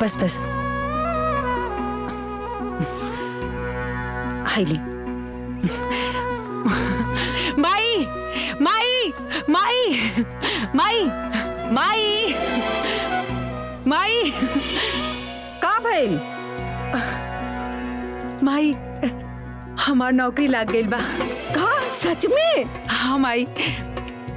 बस बस highly माई माई माई माई माई माई का भइल? माई हमार नौकरी लाग गइल बा। का सच में? हाँ माई,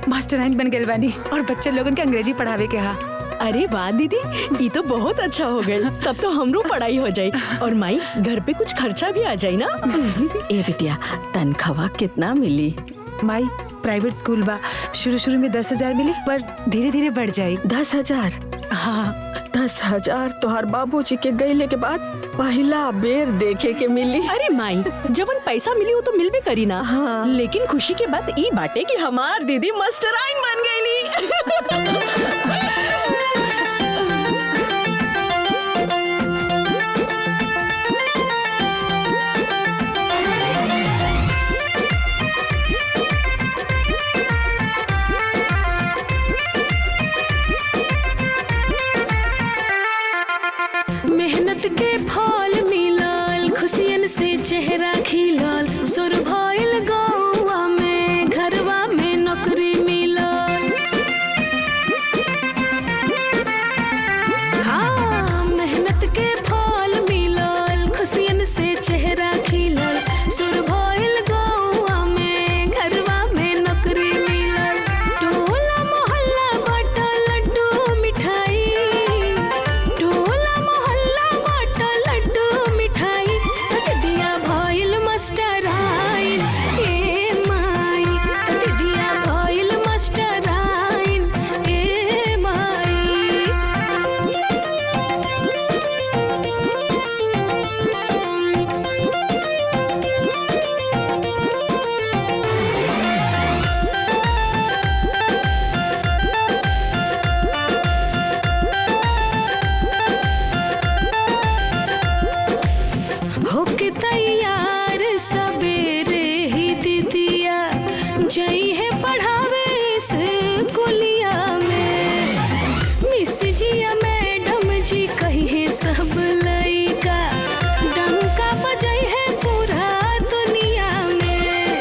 मास्टरलाइन बन गइल बानी और बच्चे लोगन के अंग्रेजी पढ़ावे के। हाँ अरे वाह दीदी, ये तो बहुत अच्छा हो गई। तब तो हमरो पढ़ाई हो जाई और माई घर पे कुछ खर्चा भी आ जाए ना। ए बिटिया, तनख्वाह कितना मिली? माई प्राइवेट स्कूल बा, शुरू में 10,000 मिली पर धीरे धीरे बढ़ जाई। 10,000? हाँ 10,000 तोहर बाबूजी के गईले के बाद पहला बेर देखे के मिली। अरे माई, जवन पैसा मिली वो तो मिल भी करी ना। हाँ। लेकिन खुशी के बात ई बाटे कि हमार दीदी मास्टराइन बन गईली। मेहनत के फल मिलल, खुशियन से चेहरा खिलल, सुर भइल गौआ में, घरवा में नौकरी मिलल। हाँ मेहनत के फल मिलल, खुशियन से चेहरा खिलल, सुर भइल गौआ में, घरवा में नौकरी मिलल। टोला मोहल्ला बाटल लड्डू मिठाई, टोला मोहल्ला बाटल लड्डू मिठाई, तक दिया भइल मास्टराइन। ए माई, तक दिया भइल मास्टराइन। ए माई। होके तैयार सवेरे ही दीदिया जई है पढ़ावे स्कूलिया में। मिस जिया मैडम जी कही है सब लइका, डंका बजई है पूरा दुनिया में।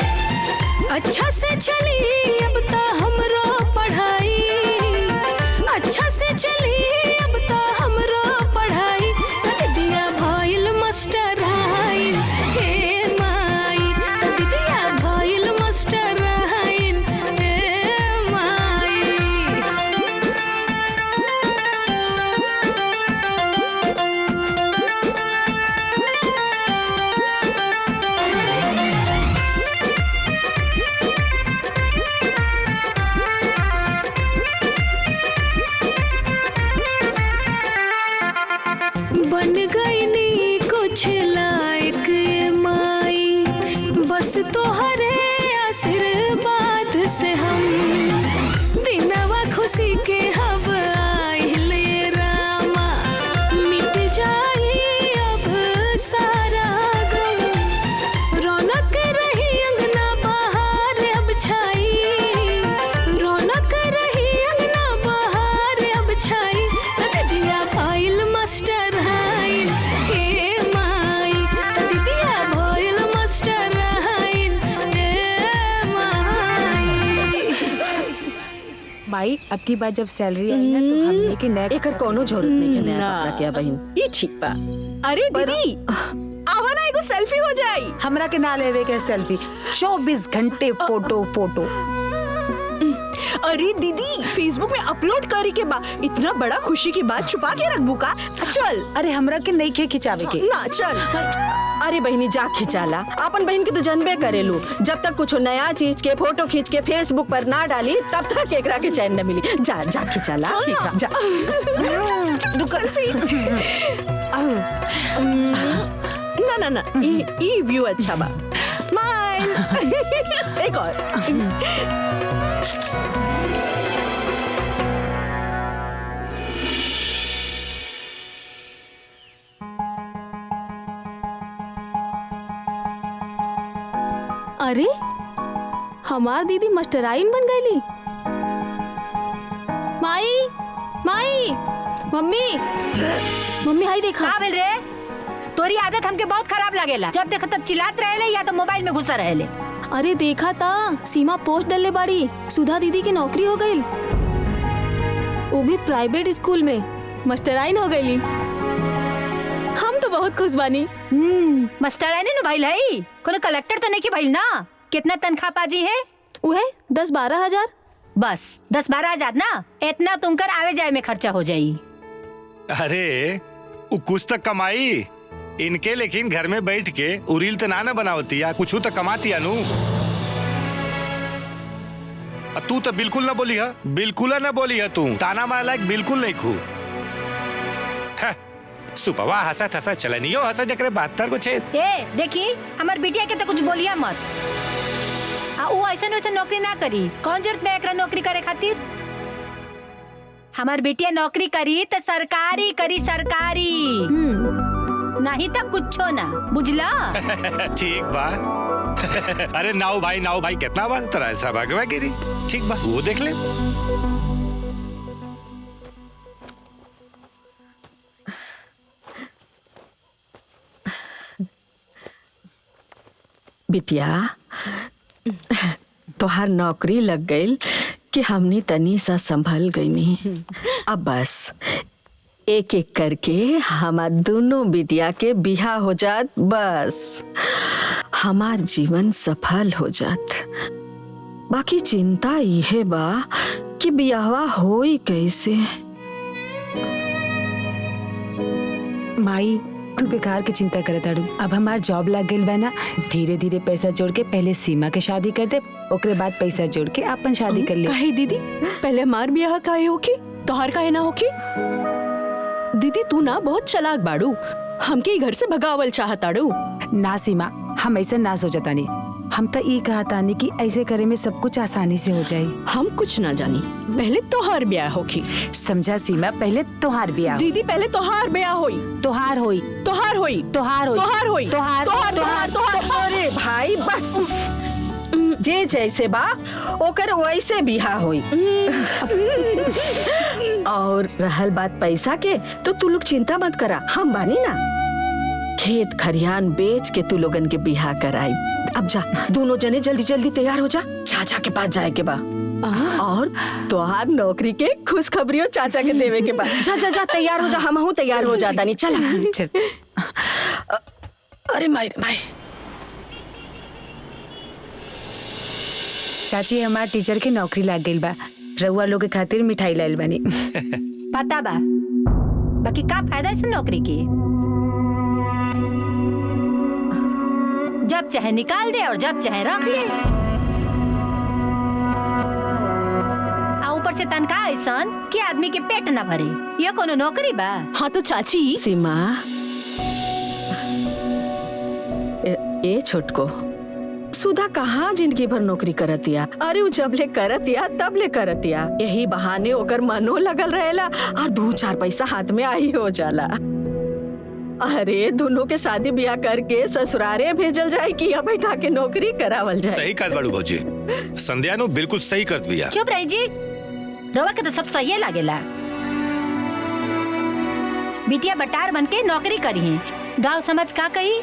अच्छा से चली अब तो हमरो पढ़ाई, अच्छा से चली अब तो हमरो पढ़ाई, तक दिया भइल मास्टराइन। हे माई, तक दिया भइल मास्टराइन। हे माई। बन गई नी कुछ लायक ये माई, बस तोहरे आशीर्वाद से हम दिनवा खुशी के हब आइले रामा। मिट जाई अब सारा गम, रौनक रही अंगना बहार अब छाई, रौनक रही अंगना बहार अब छाई, तक दिया भइल मास्टराइन। हे माई, तक दिया भइल मास्टराइन। हे माई। माई अब की बार जब सैलरी आई ना तो हमने के नया एकर कोनो जरूरत नहीं के नया ना। कपड़ा के बहिन। ये ठीक बा। अरे दीदी, आवा ना एगो सेल्फी हो जाई। हमरा के ना लेवे के सेल्फी, 24 घंटे फोटो फोटो। अरे दीदी, फेसबुक में अपलोड करे के बा। इतना बड़ा खुशी की बात छुपा के रखबू का? चल। अरे हमरा के नहीं खिंचावे के। ना चल। अरे बहिनी जा खिंचाला, अपन बहन के तो जानबे करेलू। जब तक कुछ नया चीज के फोटो खींच के फेसबुक पर ना डाली तब तक एकरा के चैन न मिली। जा जा खिंचाला। ठीक है। जा। सेल्फी। ना ना ना, ये व्यू अच्छा बा। स्माइल। एक और। अरे हमार दीदी मास्टराइन बन गईली। माई माई मम्मी मम्मी हाई देखा। का भेल रे? तोरी आदत हमके बहुत खराब लागेला। जब देखो तब चिल्लात रहेले या तो मोबाइल में घुसा रहेले। अरे देखा था सीमा पोस्ट डलले बाड़ी, सुधा दीदी की नौकरी हो गई, वो भी प्राइवेट स्कूल में मास्टराइन हो गई। हम तो बहुत खुश बानी। मास्टराइन नु भाई है, कोनो कलेक्टर तो नहीं की भाई ना। कितना तनख्वाह पाजी है? वो है 10-12 हजार। बस 10-12 हजार ना, इतना तुमकर आवे जाए में खर्चा हो जाई। अरे वो कुछ तक कमाई इनके, लेकिन घर में बैठ के उरील तो ना बनावती या कुछ तो कमाती अनु। तू तो बिल्कुल ना बोली है, बिल्कुल ना बोली है तू। ताना मार लायक बिल्कुल नहीं खू। सुपवा हंसा थसा चलनियो हंसा जकरे 72 को छेद। ए देखी हमार बिटिया के तो कुछ बोलिया मत। वो ऐसा वैसा नौकरी ना करी। कौन जरूरत में एकरा नौकरी करे खातिर? हमार बिटिया नौकरी करी तो सरकारी करी, सरकारी नहीं तो कुछो ना, बुझला? ठीक बा। अरे नाव भाई कितना बार तरह ऐसा भागवा गिरी। ठीक बा, वो देख ले। बिटिया तोहार नौकरी लग गई कि हमनी तनी सा संभल गईनी। अब बस एक एक करके हमार दोनों बिटिया के बिहा हो जात, बस हमार जीवन सफल हो जात। बाकी चिंता इहे बा कि बियाहवा होई कैसे। माई तू बेकार के चिंता करत आड़ू। अब हमार जॉब लग गइल बा ना, धीरे धीरे पैसा जोड़ के पहले सीमा के शादी कर दे, ओकरे बाद पैसा जोड़ के अपन शादी कर ले। काहे दीदी, पहले हमार ब्याह काहे होखी, तोहार काहे ना होखी? दीदी तू ना बहुत चालाक बाड़ू, हमके ई घर से भगावल चाहताड़ू। ना सीमा, हम ऐसा ना सोचतानी। हम तो ई कहतानी कि ऐसे करे में सब कुछ आसानी से हो जाए। हम कुछ ना जानी, पहले तोहार ब्याह होखी। समझा सीमा, पहले तोहार ब्याह। दीदी पहले तोहार ब्याह होई, तोहार होई, तोहार होई, तोहार होई, तोहार होई, तोहार तोहार तोहार। अरे भाई बस, जे जैसे बा ओकर वैसे बिहा होई। और रहल बात पैसा के, तो तू लोग चिंता मत करा, हम बानी ना। खेत खरियान बेच के तू लोगन के बिहा कराई। अब जा दोनों जने जल्दी जल्दी तैयार हो जा, चाचा के पास जाए के बा। और तोहार नौकरी के खुशखबरियों चाचा के देवे के बा। जा जा जा तैयार हो जा, हम हूँ तैयार हो जाता नहीं। चला चल। अरे माई माई। चाची हमार टीचर के नौकरी लाग गइल बा, रउआ लोग के खातिर मिठाई लाइल बानी। पता बा, बाकी का फायदा इस नौकरी की? जब चाहे निकाल दे और जब चाहे रख ले। ऊपर से तनख्वाह ऐसन कि आदमी के पेट न भरे। ये कोनो नौकरी बा? हाँ तो चाची। सीमा, ए छोटको, सुधा कहाँ जिंदगी भर नौकरी करतिया। अरे वो जब ले करतिया तब ले करतिया, यही बहाने ओकर मनो लगल रहेला और 2-4 पैसा हाथ में आई हो जाला। अरे दोनों के शादी ब्याह करके ससुरारे भेजल जाए कि या बैठा के नौकरी करावल जाए। सही कहत बाड़ू भौजी, संध्या नु बिल्कुल सही करत बिया। चुप रही जी, रवा के तो सब सही लागेला। बिटिया बटार बन के नौकरी करी है, गाँव समझ का कही?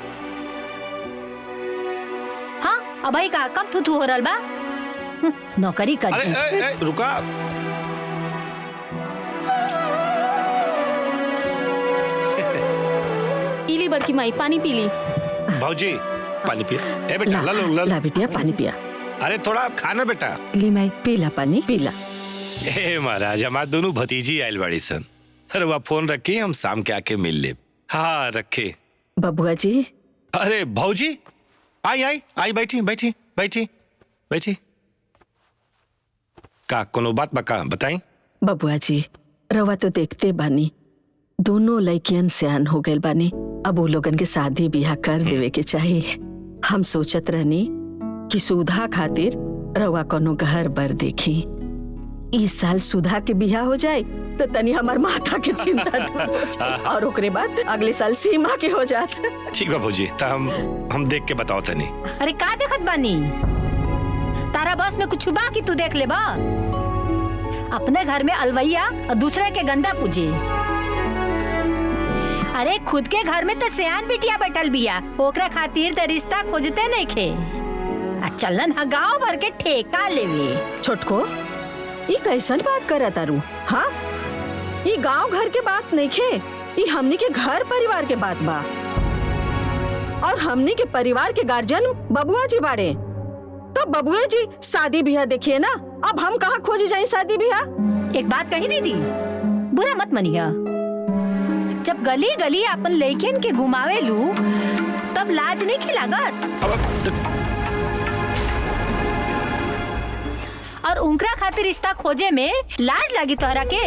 हाँ अब भाई का कब थू हो रहा बा? नौकरी करी। अरे रुका, इली बड़की माई पानी पी ली। भौजी पानी पिया। ए बेटा ला लो ला बिटिया पानी पिया। अरे थोड़ा खाना बेटा। ली माई पीला पानी पीला। ए महाराज, हमार दोनों भतीजी आयल बाड़ी सन। अरे वह फोन रखी, हम शाम के आके मिल ले। हाँ रखे। बबुआ जी। अरे भौजी आई आई आई, बैठी बैठी बैठी बैठी। का कोनो बात बका बताई? बबुआ जी रवा तो देखते बानी, दोनों लड़कियन सियान हो गए बानी। अब वो लोगन के शादी ब्याह कर देवे के चाहिए। हम सोचत रहनी कि सुधा खातिर रवा कोनो घर बर देखी। इस साल सुधा के बियाह हो जाए तो तनी हमार माता के चिंता हो जाए, और ओकरे बाद अगले साल सीमा के हो जात। ठीक है भौजी, तो हम देख के बताओ तनी। अरे का देखत बानी? तारा बस में कुछ बा कि तू देख ले बा? अपने घर में अलवैया और दूसरे के गंदा पूजे। अरे खुद के घर में तो सियान बिटिया बैठल बिया, ओकरा खातिर तो रिश्ता खोजते नहीं खे। चलन हा गाँव भर के ठेका लेवे। छोटको, ये कैसन बात करत तारू? हाँ, ये गांव घर के बात नहीं खे, ये हमनी के घर परिवार के बात बा। और हमनी के परिवार के गार्जियन बबुआ जी बाड़े, तो बबुआ जी शादी ब्याह देखिए ना। अब हम कहाँ खोज जाए शादी ब्याह? एक बात कही दीदी, बुरा मत मनिया। जब गली गली अपन लड़कियन के घुमावे लू तब लाज नहीं खिलागत। और उनकरा खातिर रिश्ता खोजे में लाज लगी तोहरा के?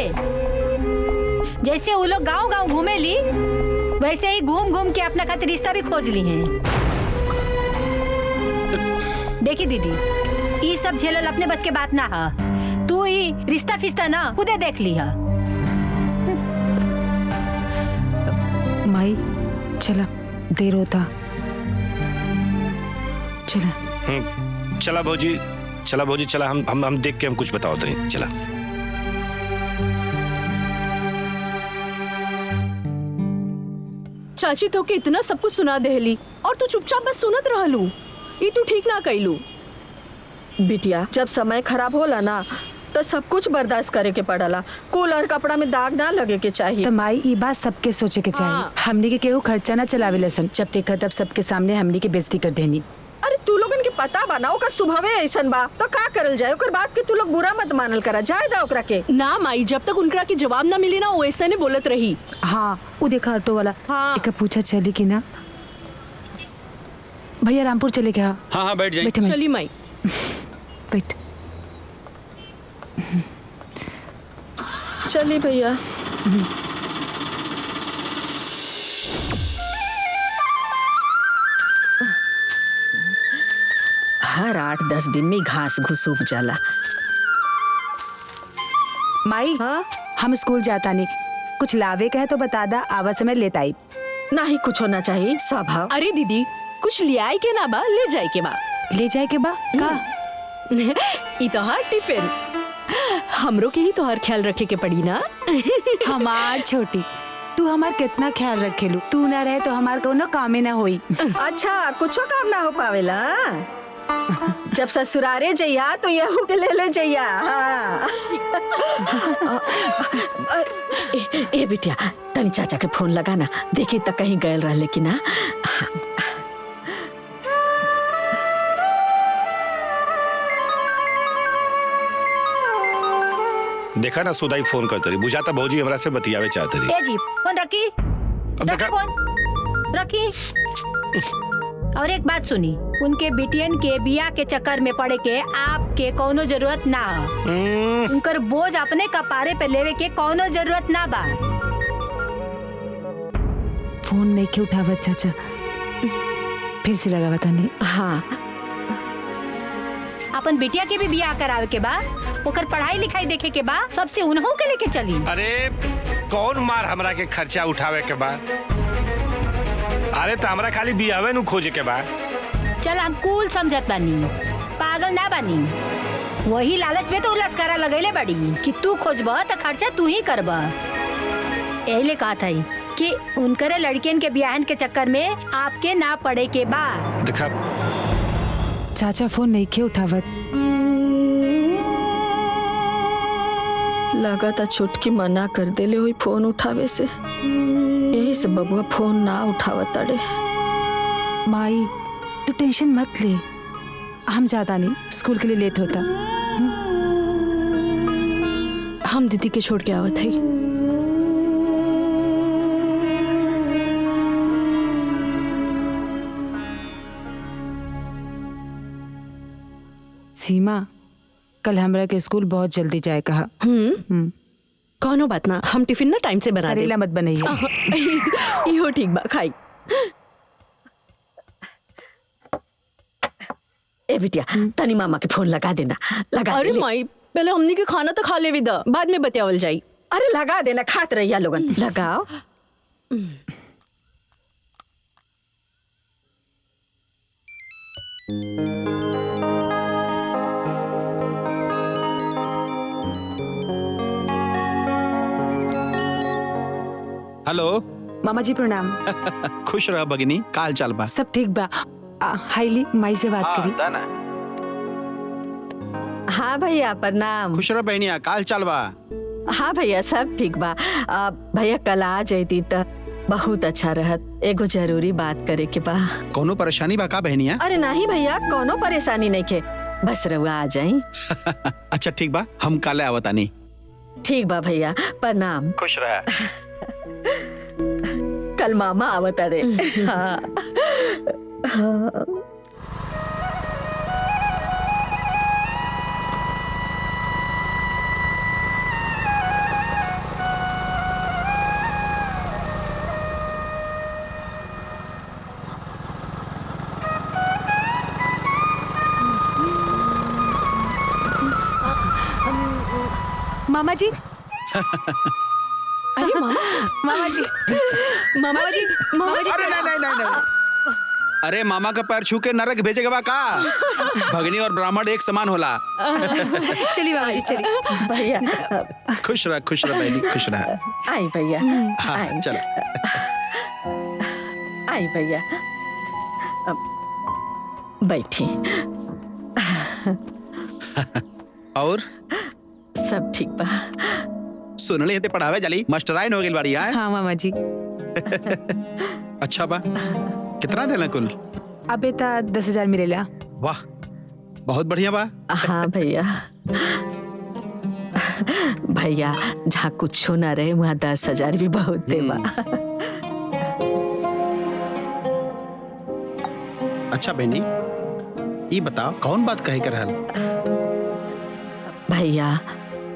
जैसे वो लोग गांव गांव घूमे ली, वैसे ही घूम घूम के अपना खातिर रिश्ता भी खोज ली हैं। देखी दीदी, ये सब झेलल अपने बस के बात ना है। तू ही रिश्ता फिस्ता ना खुदे देख ली है। माई चला, देर होता। चला चला भौजी, चला भौजी, चला हम देख के हम कुछ बताओ तो नहीं। चला चाची तो के इतना सब कुछ सुना देहली और तू चुपचाप बस सुनत रहलू। ये तू ठीक ना कैलू। बिटिया, जब समय खराब होला ना तो सब कुछ बर्दाश्त करे के पड़ला। कूलर कपड़ा में दाग ना लगे के चाहिए। तो माई ये बात सबके सोचे के चाहिए। हाँ। हमनी के केहू खर्चा ना चलावे लसन, जब देखा तब सबके सामने हमनी के बेइज्जती कर देनी। अरे तू लोगन के पता बना ओकर स्वभावे ऐसन बा, तो का करल जाए? ओकर बात के तू लोग बुरा मत मानल करा, जाए दा ओकरा के। ना माई, जब तक उनकरा के जवाब ना मिली ना वो ऐसे ने बोलत रही। हाँ, वो देखा ऑटो वाला। हाँ। एक पूछा चली कि ना। भैया रामपुर चले क्या? हाँ हाँ बैठ जाइए। बैठे माई, चली माई। बैठ। चलिए भैया। हर 8-10 दिन में घास घुस उग जाला। माई हाँ? हम स्कूल जाता नहीं, कुछ लावे का है तो बता दा, आवत समय लेता आई। नहीं कुछ होना चाहिए स्वभाव। अरे दीदी, कुछ ले आए के ना बा, ले जाए के बा। ले जाए के बा का? ई तोहार टिफिन, हमरो के ही तोहार ख्याल रखे के पड़ी ना। हमार छोटी, तू हमार कितना ख्याल रखेलू। तू ना रहे तो हमार कोनो कामे ना होई। अच्छा, कुछो काम ना हो पावेला। जब ससुरारे जइया तो यहू के ले जइया। हाँ। ए बिटिया, तनी चाचा के फोन लगा ना, देखी तक कहीं गए रहले कि ना। देखा ना, सुधाई फोन करते रही, बुझाता भौजी हमरा से बतियावे चाहते रही। ए जी, फोन रखी। अब रखी देखा, फोन रखी। और एक बात सुनी, उनके बिटियन के बिया के चक्कर में पड़े के आपके कोनो जरूरत ना। उनकर बोझ अपने कपारे पे लेवे के कोनो जरूरत ना बा। फोन नहीं के उठावत चाचा, फिर से लगावा तानी। हाँ, अपन बिटिया के भी बिया करावे के बा, ओकर पढ़ाई लिखाई देखे के बा, सबसे उन्हों के लेके चली। अरे कौन मार हमरा के खर्चा उठावे के बा? अरे तो हमरा खाली बियावे नु खोजे के बा। चल हम कूल समझत बानी, पागल ना बानी। वही लालच में तो लस्करा लगैले बड़ी कि तू खोजबा तो खर्चा तू ही करबा। एहिले कहा था कि उनकरे लड़कियन के बियाहन के चक्कर में आपके ना पड़े के बा। देखा चाचा फोन नहीं के उठावत। लगा था छुटकी मना कर देले हुई फोन उठावे से, यही से बबुआ फोन ना उठावत ताड़े। माई तू टेंशन मत ले, हम जाता नहीं, स्कूल के लिए लेट होता। हम दीदी के छोड़ के आवत है। सीमा, कल हमरा के स्कूल बहुत जल्दी जाए कहा। कौनो बात ना, हम टिफिन ना टाइम से बना दे। करेला मत बनइया। इहो ठीक बा, खाई। ए बिटिया, तनी मामा के फोन लगा देना, लगा अरे दे। माई, पहले हमनी के खाना तो खा लेवी दा, बाद में बतियावल जाई। अरे लगा देना, खात रहिया लोगन, लगाओ। हेलो मामा जी प्रणाम। खुश रह भगिनी, काल चल बा। सब ठीक बा। हाईली माई से बात करी। हाँ भैया प्रणाम। खुश रह बहनिया, काल चल बा। हाँ भैया सब ठीक बा। भैया कल आ जैती त बहुत अच्छा रहत। एगो जरूरी बात करे के बा। कोनो परेशानी बा का बहनिया? अरे नहीं भैया, कोनो परेशानी नहीं के, बस रउआ आ जाई। अच्छा ठीक बा, हम काले आवतानी। ठीक बा भैया, प्रणाम। खुश रह। कल मामा आवत रे। हाँ। हाँ। मामा जी। अरे मामा, मामा जी। मामा जी, मामा जी। अरे नहीं। अरे मामा का पैर छू के नरक भेजेगा बा का? भगनी और ब्राह्मण एक समान होला। चलिए मामा जी चलिए। भैया खुश रह बहनी, खुश रह। आई भैया। हाँ आई। चलो। आई भैया, बैठी। और सब ठीक बा। सुन ले ते पढ़ावे जाली मास्टराइन हो गेल बाड़ी। हाँ मामा जी। अच्छा बा, कितना देला कुल? अबे ता 10,000 मिलेला। वाह, बहुत बढ़िया बा। हाँ भैया। भैया जहाँ कुछ ना रहे वहाँ 10,000 भी बहुत दे बा। अच्छा बहनी, ये बताओ कौन बात कहे कर रहल? भैया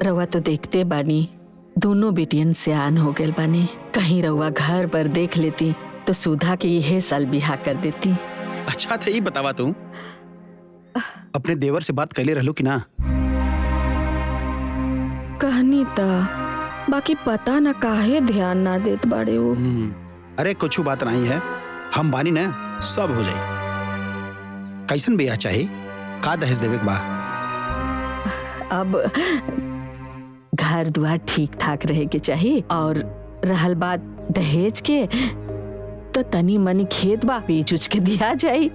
रउआ तो देखते बानी, दोनों बेटियन से आन हो गए बानी। कहीं रउआ घर पर देख लेती तो सुधा के यह साल बिहा कर देती। अच्छा था, ये बतावा तू अपने देवर से बात कैले रहलो कि ना? कहनी ता, बाकी पता न काहे ध्यान ना देत बाड़े वो। अरे कुछ बात नहीं है, हम बानी ना, सब हो जाए। कैसन बिया चाहे, का दहेज देवे के बा? अब घर द्वार ठीक ठाक रहे के चाहिए, और रहल बात दहेज के, तो तनी मनी खेत बा बेच उच के दिया जाए।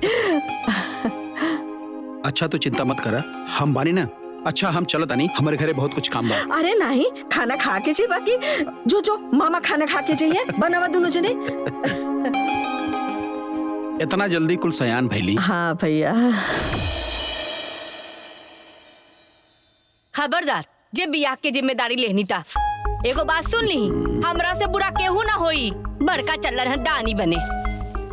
अच्छा तो चिंता मत करा, हम बानी ना। अच्छा हम चलत आनी, हमारे घरे बहुत कुछ काम बा। अरे नहीं, खाना खा के चाहिए। बाकी जो मामा खाना खा के चाहिए बनावा दोनों जने। इतना जल्दी कुल सयान भैली? हाँ भैया। खबरदार, जे बियाह के जिम्मेदारी लेनी था। एगो बात सुन ली, हमरा से बुरा केहू ना होई, बड़का चल रहा दानी बने।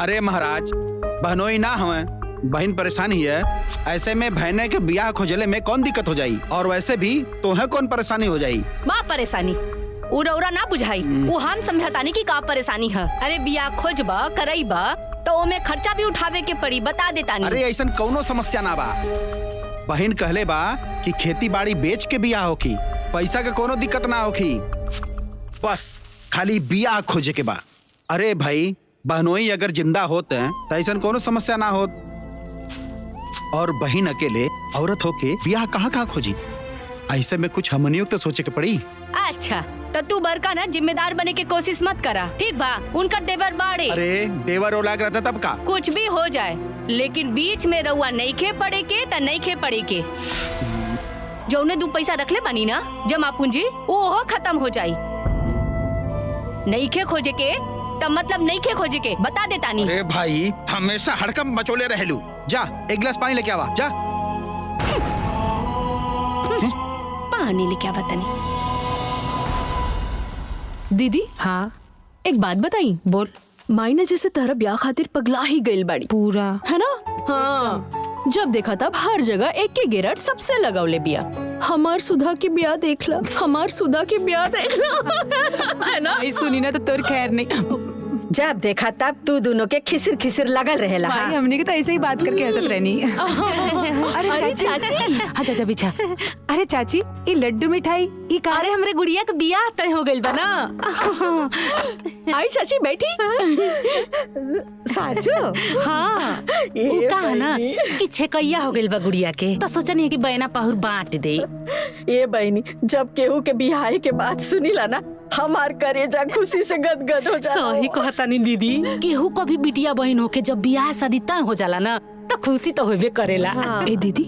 अरे महाराज, बहनोई ना हमें, बहन परेशान ही है। ऐसे में बहने के बियाह खोजले में कौन दिक्कत हो जाई? और वैसे भी तो है कौन परेशानी हो जाई? माँ परेशानी उरा ना बुझाई, वो हम समझातानी की का परेशानी है। अरे बियाह खोजबा करईबा तो ओमे खर्चा भी उठावे के पड़ी, बता देता नहीं। अरे ऐसा कौनो समस्या ना बा। बहन कहले बा कि खेती बाड़ी बेच के बियाह होखी, पैसा के कोनो दिक्कत ना होखी, बस खाली बियाह खोजे के बा। अरे भाई, बहनोई अगर जिंदा होते हैं तो ऐसा कोनो समस्या ना होत। और बहन अकेले औरत होके बियाह कहाँ खोजी? ऐसे में कुछ हमनियों तो सोचे के पड़ी। अच्छा तो तू बड़का ना जिम्मेदार बने के कोशिश मत करा, ठीक बा? उनका देवर बाड़े। अरे देवर ओलाग रहता तब का? कुछ भी हो जाए, लेकिन बीच में रउआ नहीं खे पड़े के त नहीं खे पड़े के। जौने 2 पैसा रखले बानी ना जमा पूंजी, वो खत्म हो जाई। नहीं खे खोजे के तब मतलब नहीं खे खोजे के, बता देता नहीं। अरे भाई, हमेशा हड़कम मचोले रहलू। जा एक गिलास पानी लेके आवा, जा। पानी लेके आवा तनी। दीदी, हाँ एक बात बताई। बोल। माई ने जैसे तारा ब्याह खातिर पगला ही गइल बाड़ी, पूरा है ना? हाँ, जब देखा तब हर जगह एक के गिरट सबसे लगावले बिया। हमार सुधा की ब्याह देखला, हमार सुधा की ब्याह देखला। है ना? सुनी ना तो तोर खैर नहीं। जब देखा तब तू दोनों के खिसिर खिसिर लगल रहेला। भाई हाँ? हमने के तो ऐसे ही बात करके हंसत रहनी। अरे चाची। हाँ चाचा पीछा। अरे चाची, ये लड्डू मिठाई ये का? अरे हमरे गुड़िया का बियाह तय हो गइल बना। आई चाची बैठी। साजो। हाँ, वो कहा ना कि छेकैया हो गइल बा गुड़िया के, तो सोचनी है कि बहना पाहुर बांट दे। ये बहनी, जब केहू के बिहाई के बात सुनीला ना हमार करेजा खुशी से गदगद हो जाता। सही कहता नहीं दीदी, केहू कभी बिटिया बहन होके जब बियाह शादी तय हो जाला ना तो खुशी तो होबे करेला। ए दीदी,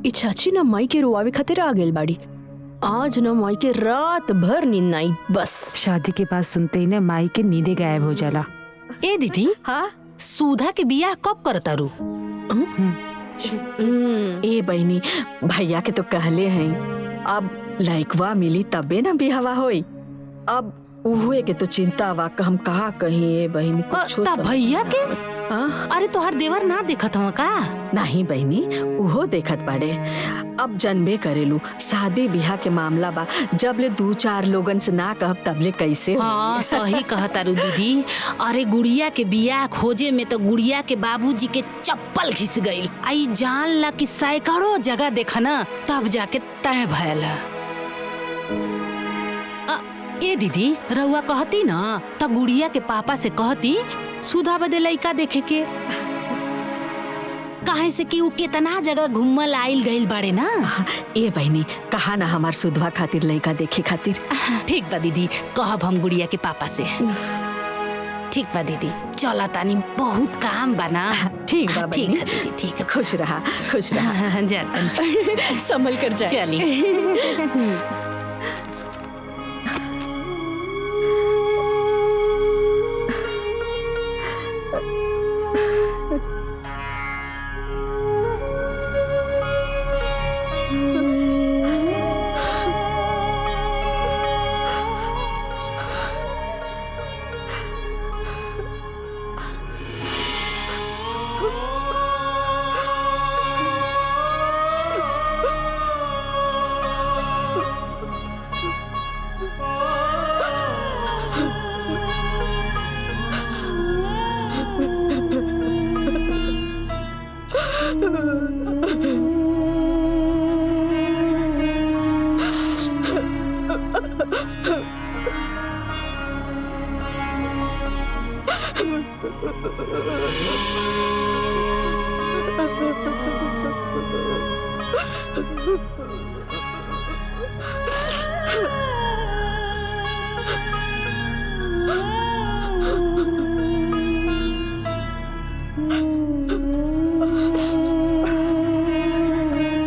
ई चाची ना माई के रुआवे खातिर आ गेल बाड़ी। आज ना माई के रात भर नींद नहीं बस। शादी के बाद सुनते ही ना माई के नींदे गायब हो जाला। ए दीदी, हाँ सुधा के बियाह कब करता रू? ए बहनी, भैया के तो कहले हैं अब लइकवा मिली तबे ना बिहावा होई। अब उहुए के तो चिंता बा, हम कहा कहीं ए बहनी कुछ ता भैया के? हाँ? अरे तोहर देवर ना देखत हवा का? नहीं बहनी, उहो देखत बाड़े। अब जनबे करेलू शादी बियाह के मामला बा, जब ले 2-4 लोगन से ना कहब तबले कैसे होई? हाँ सही कहता रू दीदी। अरे गुड़िया के बियाह खोजे में तो गुड़िया के बाबूजी के चप्पल घिस गईल। आई जान ला कि सैकड़ों जगह देखा ना तब जाके तय भयल। ए दीदी, रउआ कहती ना त गुड़िया के पापा से कहती सुधा बदे लइका देखे के, काहे से कि उ केतना जगह घूमल आइल गइल बाड़े ना। ए बहनी, कहा ना हमार सुधवा खातिर लइका देखे खातिर। ठीक बा दीदी, कहब हम गुड़िया के पापा से। ठीक बा दीदी, चला तानी, बहुत काम बा ना। ठीक बा ठीक बहनी। है दीदी, ठीक है। खुश रहा, खुश रहा। जाता संभल कर जा। चलिए।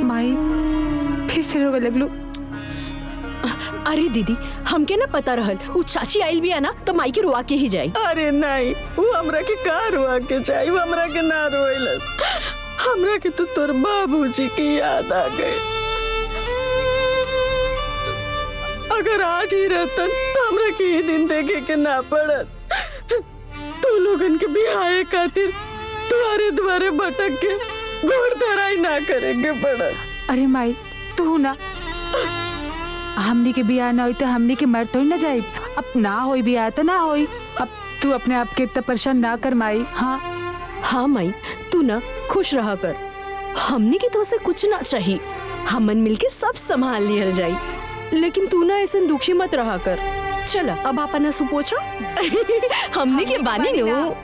माई फिर से रोवे लगलू। अरे दीदी, हमके ना पता रहल उ चाची आइल भी है ना तो माई के रुआ के ही जाई। अरे नहीं, वो हमरा के का रुआ के चाहिए, वो हमरा के ना रोइलस। हमरा के तो तोर बाबूजी की याद आ गई। अगर आज ही रहतन तो हमरा के ये दिन देखे के ना पड़त। तू लोगन के बिहाए खातिर तुम्हारे द्वारे भटक के घोड़ धराई ना करेंगे पड़त। अरे माई तू ना, हमनी के बियाह ना होई तो हमनी के मर थोड़ी ना जाए। अब ना होई बियाह तो ना होई। अब तू अपने आप के इतना परेशान ना कर माई। हाँ हाँ माई, तू ना खुश रहा कर। हमने की तो से कुछ ना चाहिए, हमन मिलके सब संभाल लियल जाई। लेकिन तू ना ऐसे दुखी मत रहा कर। चला अब आपन सु पूछो। हमने के बानी नो।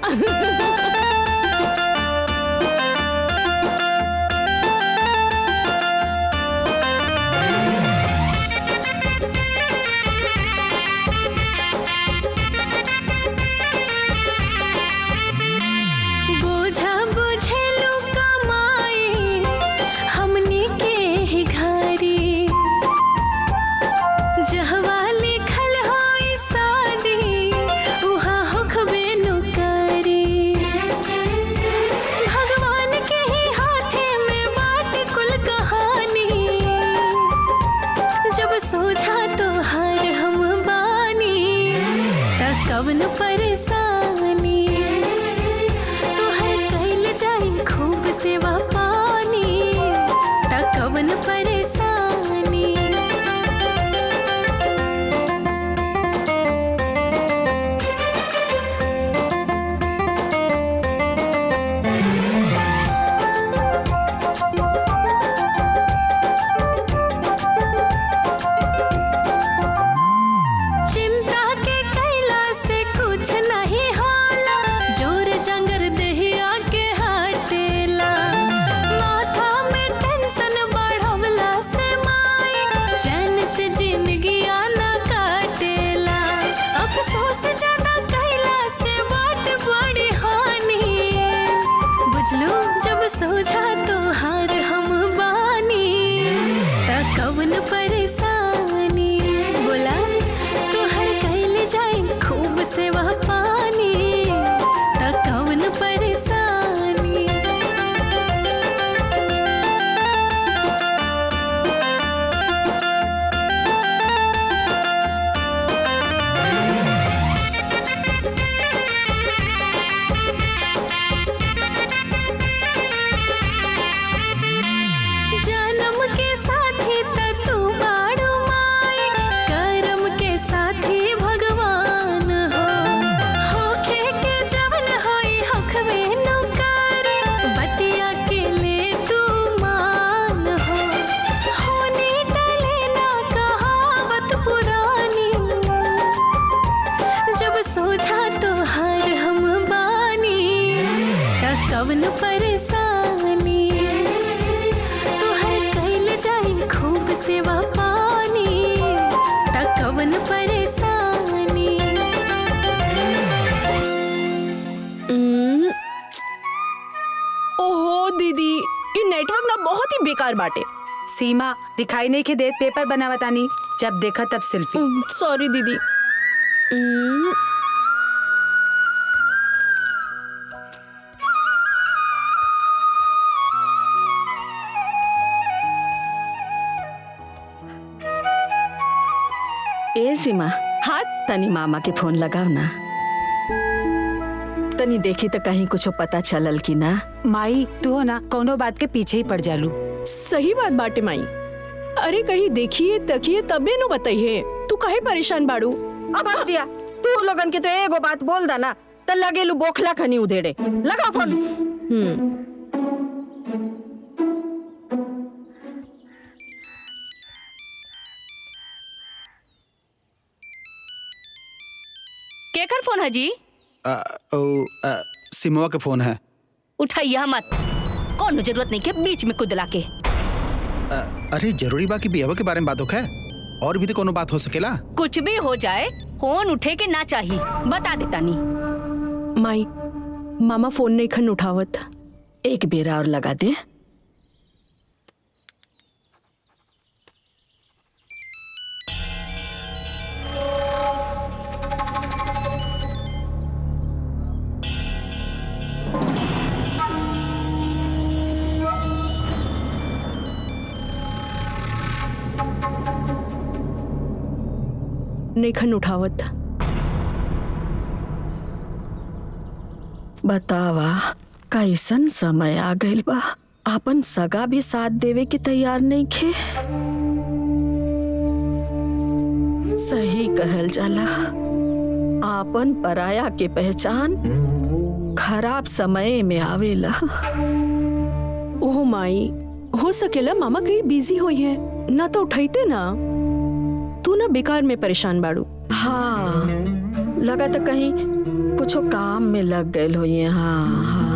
चैन से जिंदगी आना काटेला। कवन परेशानी तोहर कैल जाए खूब सेवा पानी त कवन परेशानी। ओहो दीदी, ये नेटवर्क ना बहुत ही बेकार बाटे। सीमा दिखाई नहीं के देत पेपर बनावतानी, जब देखा तब सेल्फी। सॉरी दीदी। ए सीमा, हाँ तनी मामा के फोन लगाव ना, तनी देखी तो कहीं कुछ पता चलल की ना। माई तू हो ना कोनो बात के पीछे ही पड़ जालू। सही बात बाटे माई। अरे कहीं देखिए तकिए तबे नु बताइए, तू काहे परेशान बाड़ू? अब आ दिया तू लोगन के तो एगो बात बोल दा ना त लगेलू बोखला खनी उधेड़े। लगा फोन। केकर फोन है जी? सिमवा का फोन है। उठाइया मत, कौन जरूरत नहीं के बीच में कुदला के। अरे जरूरी बा कि बियाह के बारे में बात होखे, और भी तो कोनो बात हो सकेला। कुछ भी हो जाए फोन उठे के ना चाहिए, बता देता नहीं। माई मामा फोन नहीं खन उठावत। एक बेरा और लगा दे। नहीं खन उठावत। बतावा कैसन समय आ गइल बा, आपन सगा भी साथ देवे के तैयार नहीं खे। सही कहल जाला, आपन पराया के पहचान खराब समय में आवेला। ओह माई, हो सकेला मामा कहीं बिजी हुई है ना, तो उठाइते ना। तू ना बेकार में परेशान बाड़ू। हाँ लगा तो कहीं कुछ काम में लग गए हो ये। हाँ हाँ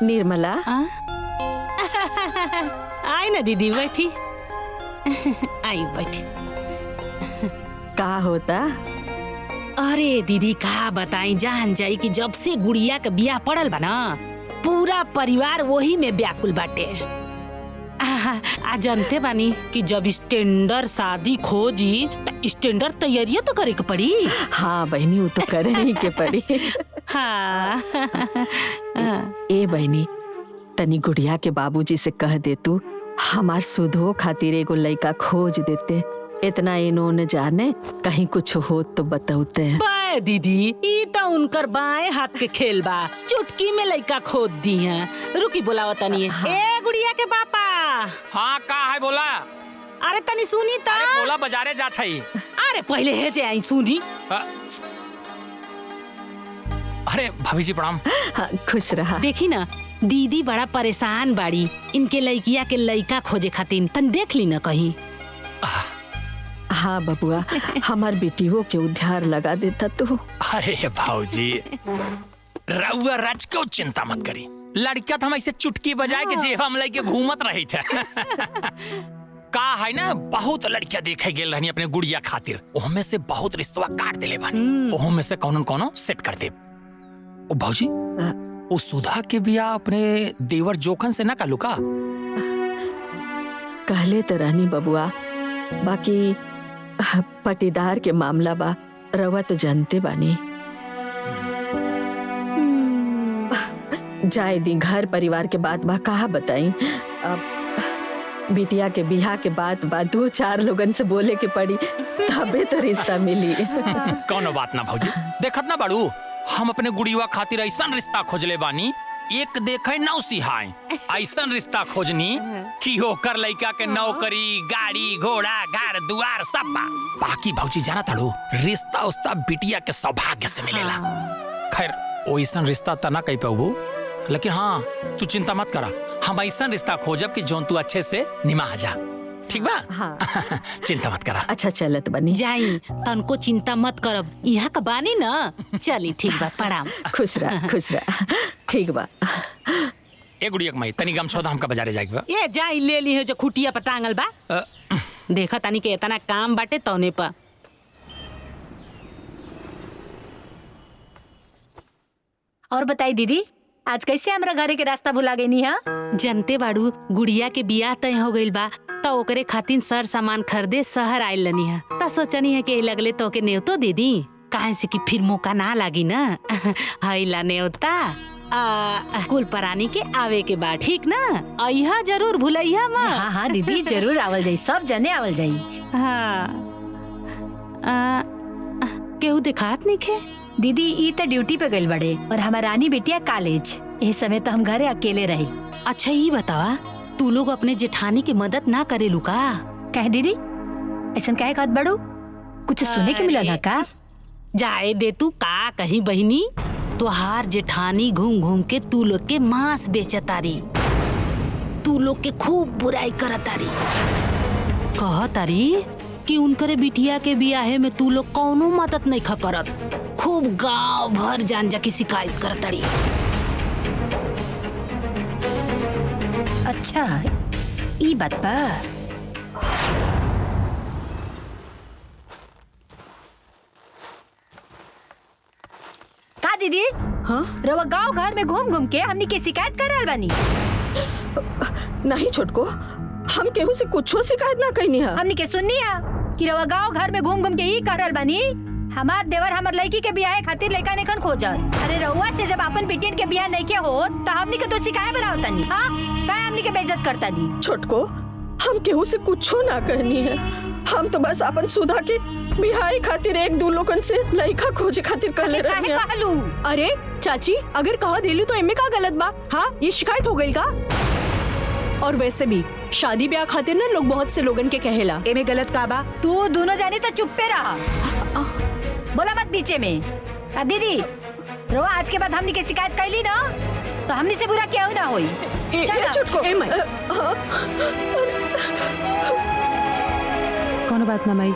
निर्मला, आई ना दीदी, बैठी। आई बैठी। का होता? अरे दीदी का बताई, जान जाई कि जब से गुड़िया के बियाह पड़ल बा ना, पूरा परिवार वही में व्याकुल बाटे। आ जानते बानी कि जब स्टैंडर्ड शादी खोजी तो स्टैंडर्ड तैयारियां तो करे के पड़ी। हाँ बहनी, वो तो करे ही के पड़ी। हाँ। ए बहनी, तनी गुड़िया के बाबूजी से कह दे तू हमार सुधो खातिर एगो लड़का खोज देते। इतना इन्होंने जाने, कहीं कुछ हो तो बताते हैं। बाय दीदी, ई तो उनकर बाएं हाथ के खेल बा, चुटकी में लड़का खोद दी है। रुकी बुलाओ तनी। हाँ। ए गुड़िया के पापा। हाँ का है बोला? अरे तनी सुनी ता। अरे बोला बाजारे जात है। अरे पहले है जे आई सुनी। अरे भाभी जी प्रणाम। हाँ, खुश रहा। देखी ना दीदी बड़ा परेशान बाड़ी, इनके लड़किया के लड़का खोजे खातिर, तन देख ली ना कहीं। हाँ बबुआ, हमार बेटियों के उद्धार लगा देता तू। अरे भाऊजी, रउआ राज क्यों चिंता मत करी, लड़का तो हम ऐसे चुटकी बजाए के जेब हम लेके घूमत रही थे। का है ना, बहुत लड़कियां देखे गेल रहनी अपने गुड़िया खातिर, ओहमे से बहुत रिश्तवा काट देले बानी, ओहमे से कौन कौन सेट कर दे। ओ भाऊजी, ओ सुधा के बिया अपने देवर जोखन से ना कालू का? कहले तो रहनी बबुआ, बाकी पटीदार के मामला बा, रवा तो जानते बानी। जाए दी, घर परिवार के बात बा, कहा बताई। अब बिटिया के बियाह के बात बा, 2-4 लोगन से बोले के पड़ी, तबे तो रिश्ता मिली। कौनो बात ना भाऊजी, देखत ना बाड़ू, हम अपने गुड़िया खातिर ऐसा रिश्ता खोजले बानी एक देखे नौ सिहाय ऐसा रिश्ता खोजनी कि होकर लड़का के नौकरी गाड़ी घोड़ा घर दुआर सब बा। बाकी भौजी जाना ताड़ू रिश्ता उस्ता बिटिया के सौभाग्य से मिलेला। खैर वैसा रिश्ता त ना कह पाबू, लेकिन हाँ तू चिंता मत करा, हम ऐसा रिश्ता खोजब कि जोन तू अच्छे से निमा जा। ठीक बा? हाँ। चिंता मत करा। अच्छा चलत बनी। जाई तनको चिंता मत करब, यहाँ का बानी न। चली ठीक बा, प्रणाम। खुश रह। ठीक बा। ए गुड़िया के माई तनी गम सौदा हमका बाजारे जाके बा। ये जाई ले ली है जो खुटिया पर टांगल बा। देखा तानी के इतना काम बाटे तौने पर। और बताई दीदी, आज कैसे हमरा घरे के रास्ता भुला गई हा? जनते बाड़ू गुड़िया के बियाह तय हो गइल बा, त ओकरे खातिर सर सामान खरीदे शहर आइल लनी है। त सोचनी है कि लगले तो के न्योतो दे दी, काहे से कि फिर मौका ना लागी ना। हईला न्योता कुल परानी के आवे के बाद, ठीक ना? अइहा जरूर भुलैया माँ। हाँ हाँ दीदी जरूर आवल जाई, सब जने आवल जाई। हाँ केहू दिखात नहीं खे? दीदी ई त ड्यूटी पे गइल बड़े और हमार रानी बेटिया कॉलेज। इस समय तो हम घरे अकेले रही। अच्छा ये बतावा, तू लोग अपने जेठानी की मदद ना करेलू का? कहे दीदी ऐसा काहे कहत बड़ू? कुछ सुने के मिला ना का? जाए दे तू का कहीं बहिनी, तुहार जेठानी घूम घूम के तू लोग के मांस बेचतारी, तू लोग के खूब बुराई करतारी। कहतारी कि उनकरे बिटिया के बियाहे में तू लोग कौनो मदद नहीं खा करत, खूब गांव भर जान जा की शिकायत करतारी। अच्छा ई बात बा। का दीदी? हाँ रवा गांव घर में घूम घूम के हमनी के शिकायत कर रहल बानी। नहीं छोटको, हम केहू से कुछो शिकायत ना कइनी है। हमनी के सुननी है कि रवा गांव घर में घूम घूम के ई कर रहल बानी हमार देवर हमार लड़की के बियाह खातिर लड़का नेखन खोजत। अरे रउआ से जब अपन बिटियन के बियाह नहीं के हो तो हमनी के तो शिकायत बनावता नहीं। हाँ काय हमनी के बेइज्जत करता दी? छोटको, हम केहू से कुछो ना कहनी है, हम तो बस अपन सुधा के बिहाई खातिर एक दो लोगन से लड़का खोजे खातिर कहले रहनी है। कहलू? अरे चाची अगर कह देलू तो एमे का गलत बा? हाँ ये शिकायत हो गई का? और वैसे भी शादी ब्याह खातिर ना लोग बहुत से लोगन के कहेला। एमे गलत का बा? तू दोनों जाने तो चुप पे रहा, बोला मत बीचे में। दीदी रो आज के बाद हमनी के शिकायत कैली ना तो हमनी से बुरा क्या ना होई। कोनो बात ना माई।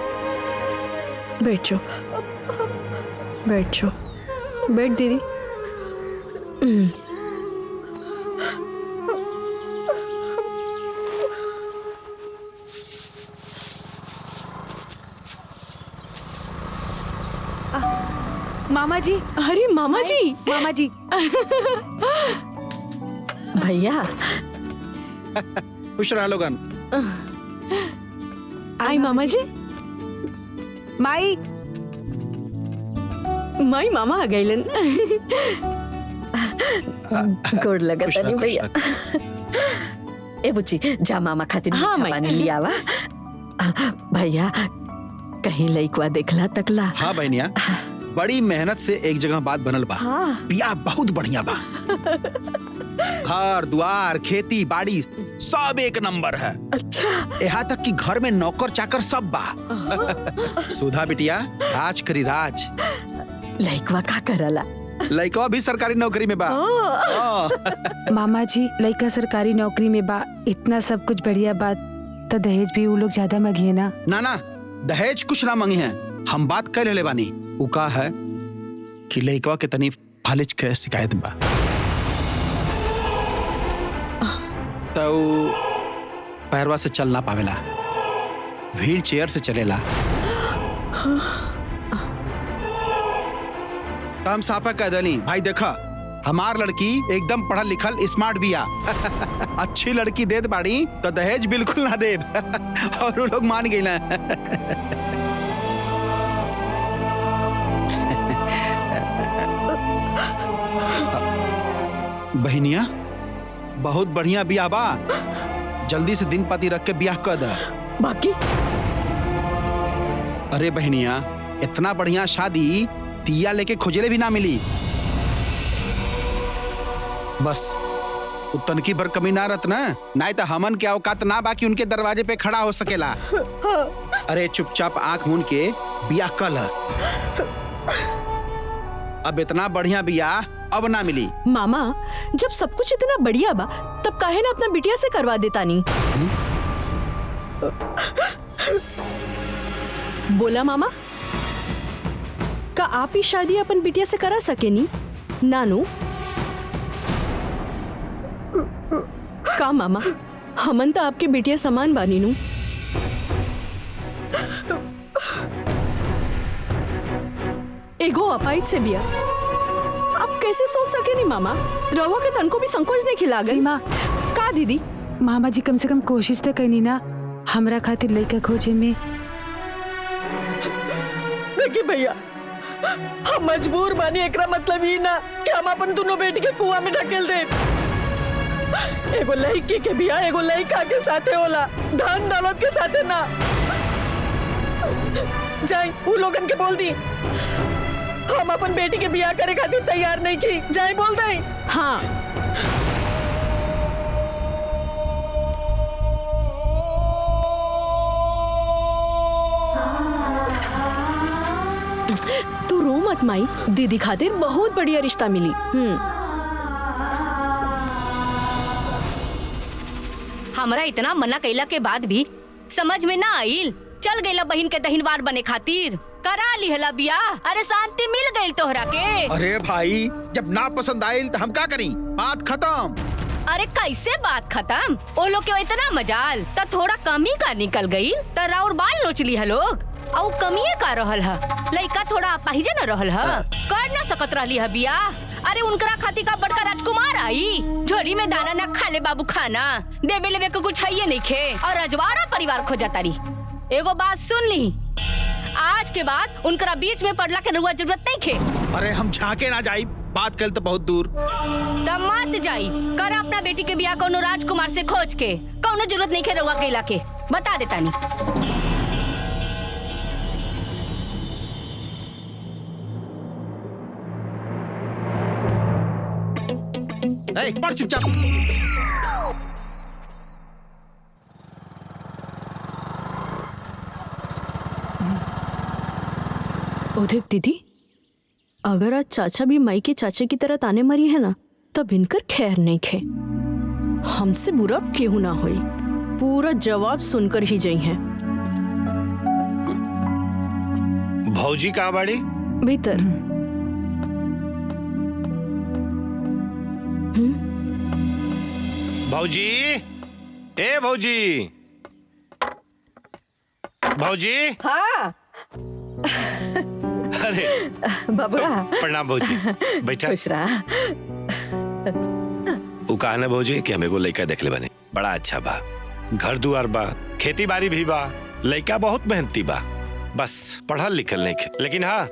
बैठ जाओ, बैठ जाओ, बैठ दीदी। मामा जी। अरे मामा जी। मामा जी। भैया खुश रहा लोगन। आई मामा जी। माई माई मामा आ गइलन। गोड़ लगता नहीं भैया। ए बुच्ची जा मामा खातिर हाँ, पानी लिया वा। भैया कहीं लइकवा देखला तकला? हाँ बहनिया, बड़ी मेहनत से एक जगह बात बनल बा। हाँ। बियाह बहुत बढ़िया बा। घर द्वार खेती बाड़ी सब एक नंबर है। अच्छा यहाँ तक कि घर में नौकर चाकर सब बा। सुधा बिटिया राज करी राज। लइकवा का करला? लइकवा भी सरकारी नौकरी में बा। मामा जी लइका सरकारी नौकरी में बा, इतना सब कुछ बढ़िया बात, तो दहेज भी वो लोग ज्यादा मांगिए ना? ना दहेज कुछ ना मांगे हैं, हम बात कर ले बानी। उ का है कि लइकवा के तनी फालिज के शिकायत बा, तो पैरवा से चल ना पावेला, व्हील चेयर से चलेला। तो हम साफा कह दनी भाई देखा हमार लड़की एकदम पढ़ल लिखल स्मार्ट बिया। अच्छी लड़की देत बाड़ी तो दहेज बिल्कुल ना देब। और वो लोग मान गई ना। बहनिया बहुत बढ़िया बिया बा, जल्दी से दिन पाती रख के ब्याह कर दे। बाकी अरे बहनिया इतना बढ़िया शादी दिया लेके खोजले भी ना मिली। बस उतन की भर कमी ना रत ना, नहीं तो हमन के औकात ना बाकी उनके दरवाजे पे खड़ा हो सकेला। अरे चुपचाप आंख मूंद के बियाह कल। अब इतना बढ़िया बियाह अब ना मिली। मामा जब सब कुछ इतना बढ़िया बा तब काहे ना अपना बिटिया से करवा देता नहीं। बोला मामा, का आप ही शादी अपन बिटिया से करा सके नी? नानू का मामा, हमन तो आपके बिटिया समान बानी नू। एगो अपाइज से बिया आप कैसे सोच सके नी मामा? रहुआ के तन को भी संकोच नहीं खिला गई। सीमा, का दीदी? मामा जी कम से कम कोशिश तो करी ना हमरा खातिर लड़का खोजे में। देखिए भैया, हम मजबूर बानी, एकरा मतलब ही ना कि हम अपन दोनों बेटी के कुआं में ढकेल दे। एगो लड़की के बियाह एगो लड़का के साथे होला, धन दौलत के साथे ना। जाई वो लोगन के बोल दी हम अपन बेटी के बियाह करे खातिर तैयार नहीं की। जाई बोल दे। हाँ तू रो मत माई, दीदी खातिर बहुत बढ़िया रिश्ता मिली। हमरा इतना मना कैला के बाद भी समझ में ना आइल। चल गईला बहन के दहिनवार बने खातिर, करा लिहला बियाह। अरे शांति मिल गई तोहरा के। अरे भाई जब ना पसंद आयल तो हम का करी? बात खत्म। अरे कैसे बात खत्म? ओ लोग के इतना मजाल त थोड़ा कमी का निकल गई त राउर बाल नोच ली लोग। और कमिए का रहल है, लइका थोड़ा अपाहिजे न रहल है, कर ना सकत रहली है बियाह। अरे उनकरा खातिर का बड़का राजकुमार आई, झोली में दाना न खा ले बाबू खाना, देवे लेवे को कुछ है नहीं खे, और रजवाड़ा परिवार खो जाता रही। एगो बात सुन ली, आज के बाद उनकरा बीच में पड़ला के रुआ जरूरत नहीं खे। अरे हम झांके ना जाई, बात कल तो बहुत दूर। तब मत जाई, कर अपना बेटी के बियाह कोनो राजकुमार से खोज के, कोनो जरूरत नहीं खे रुआ के इलाके, बता देता नहीं। पढ़ चुपचाप। देख दीदी, अगर आज चाचा भी माई के चाचे की तरह ताने मरी है ना, तब इनकर खैर नहीं खे। हमसे बुरा क्यों ना होई, पूरा जवाब सुनकर ही जाई हैं। भौजी कहाँ बाड़ी? भीतर। भौजी, ए भौजी, भौजी। हाँ अरे बबुआ, प्रणाम भौजी, बैठा। खुश रहा। उ कहा ना भौजी कि हमें को लड़का देख ले बने, बड़ा अच्छा बा, घर दुआर बा, खेती बाड़ी भी बा, लड़का बहुत मेहनती बा, बस पढ़ल लिखल नहीं खे। लेकिन हाँ,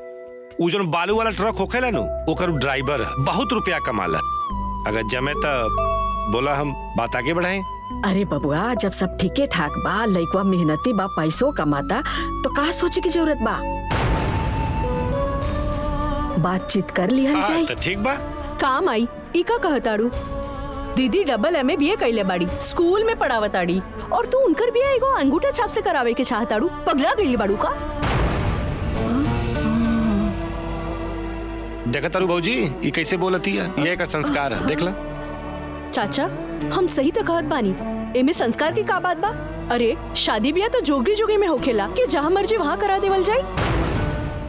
उ जो बालू वाला ट्रक होखेला नु, ओकर ड्राइवर बहुत रुपया कमाला। अगर जमे तो बोला हम बात आगे बढ़ाएं। अरे बबुआ, जब सब ठीके ठाक बा, लइकवा मेहनती बा, पैसों कमाता, तो कहा सोचे की जरूरत बा? बातचीत कर लिया जाए तो ठीक बा। काम आई इका कहताड़ू, दीदी डबल MA BA कैले बाड़ी, स्कूल में पढ़ावताड़ी, और तू उनकर बिया एगो अंगूठा छाप से करावे के चाहताड़ू। पगला गई बाड़ू का? देखा तारू भौजी, ये कैसे बोलती है, ये एक संस्कार है, देख ला। चाचा, हम सही तो कहत बानी, एमे संस्कार की का बात बा? अरे शादी बिया तो जोगी जोगी में होखेला कि जहाँ मर्जी वहाँ करा देवल जाए।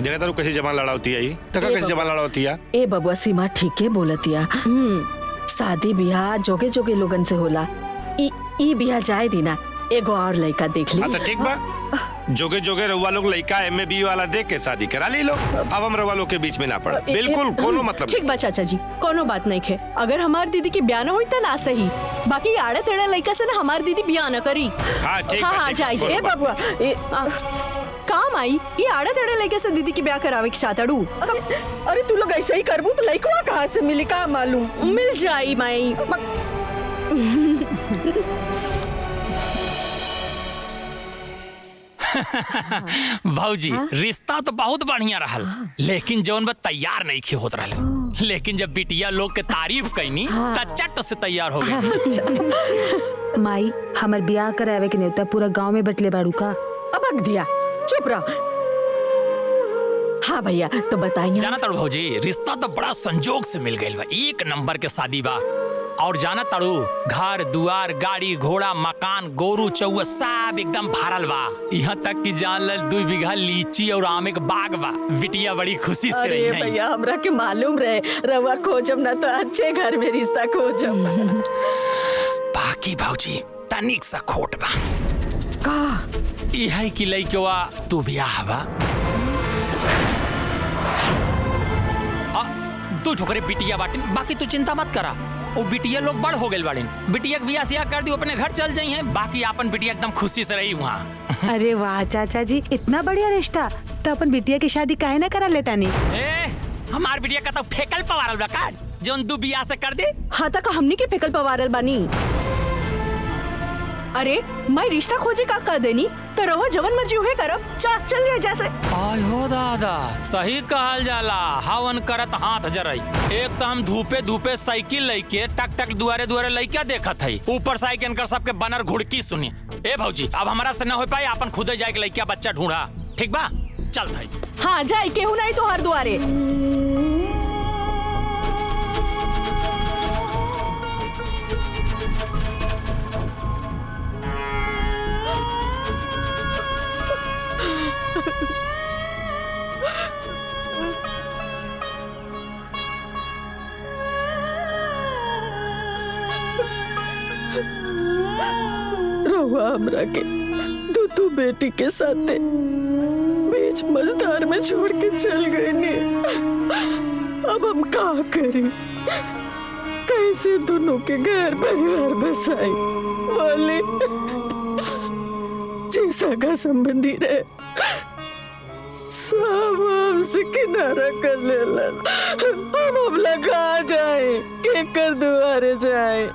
देखा तारू कैसे जबान लड़ावती है, ये देखा कैसे जबान लड़ावती है। ए बबुआ, सीमा ठीके बोलतिया। शादी बियाह जोगे जोगे लोगन से होला, ई बियाह जाए दीना, एगो और लड़का देख ली। हाँ तो ठीक बा, जोगे जोगे रउआ लोग लड़का MA BA वाला देख के शादी करा ली लो। अब हम रउआ लोग के बीच में ना पड़ा, बिल्कुल कोनो मतलब। ठीक बा चाचा जी, कोनो बात नहीं खे। अगर हमार दीदी की ब्याह न हुई तो ना सही, बाकी आड़े तेड़े लड़का से ना हमार दीदी ब्याह न करी। हाँ ठीक हाँ बा, हाँ ठीक जाए बा, जाए कोनो बबुआ। काम आई, ये आड़े तेड़े लड़के से दीदी की ब्याह करावे के चाहताड़ू। अरे तू लोग ऐसे ही करबू तो लइकवा कहाँ से मिली, का मालूम? मिल जाई माई। भौजी, रिश्ता तो बहुत बढ़िया रहल, लेकिन जौन बा तैयार नहीं खे होत रहले। लेकिन जब बिटिया लोग के तारीफ कैनी त चट से तैयार हो गई। माई हमर ब्याह करावे के नेता पूरा गांव में बटले बाड़ू का। अब अग दिया, चुप रहो। हाँ भैया तो बताइए। जाना तारू भौजी, रिश्ता तो बड़ा संजोग से मिल गई बा, एक नंबर के शादी बा। और जाना तारू, घर दुआर गाड़ी घोड़ा मकान गोरू चौआ सब एकदम भरल बा। यहाँ तक कि जान ल 2 बीघा लीची और आम के बाग बा। बिटिया बड़ी खुशी से रही है। भैया हमरा के मालूम रहे रवा खोजम ना तो अच्छे घर में रिश्ता खोजम। बाकी भौजी तनिक सा खोट बा का यही कि लइकवा तू ब्याह बा। तू ठोकरे बिटिया बाटिन, बाकी तू चिंता मत करा। वो बिटिया लोग बड़ हो गए बाड़िन, बिटिया के बियाह सियाह कर दी, अपने घर चल जाई हैं। बाकी अपन बिटिया एकदम खुशी से रही वहाँ। अरे वाह चाचा जी, इतना बढ़िया रिश्ता, तो अपन बिटिया की शादी काहे ना करा लेता नहीं? हमार बिटिया का तो फेकल पवारल बा का जोन दू बियाह से कर दे। हाँ तक हमनी के फेकल पवारल बानी। अरे मैं रिश्ता खोजे का कर देनी तो रवा जवन मर्जी हुए करब। चल रहे जैसे। आय हो दादा, सही कहल जाला, हवन करत हाथ जरई। एक तो हम धूपे धूपे साइकिल लेके टक टक दुआरे दुआरे लइका देखत हई, ऊपर साइकिल कर सबके बनर घुड़की सुनी। ए भौजी अब हमारा से न हो पाई, अपन खुदे जाए के लइका बच्चा ढूंढा, ठीक बा? चल भाई। हाँ जाए केहू नहीं तो हर दुआरे। रहुआ हमरा के दूधू बेटी के साथे बीच मझधार में छोड़ के चल गए ने। अब हम का करें? कैसे दोनों के घर परिवार बसाए? वाले जैसा का संबंधी रहे सब हमसे किनारा कर लेला। हम लगा जाए के कर दुआरे जाए,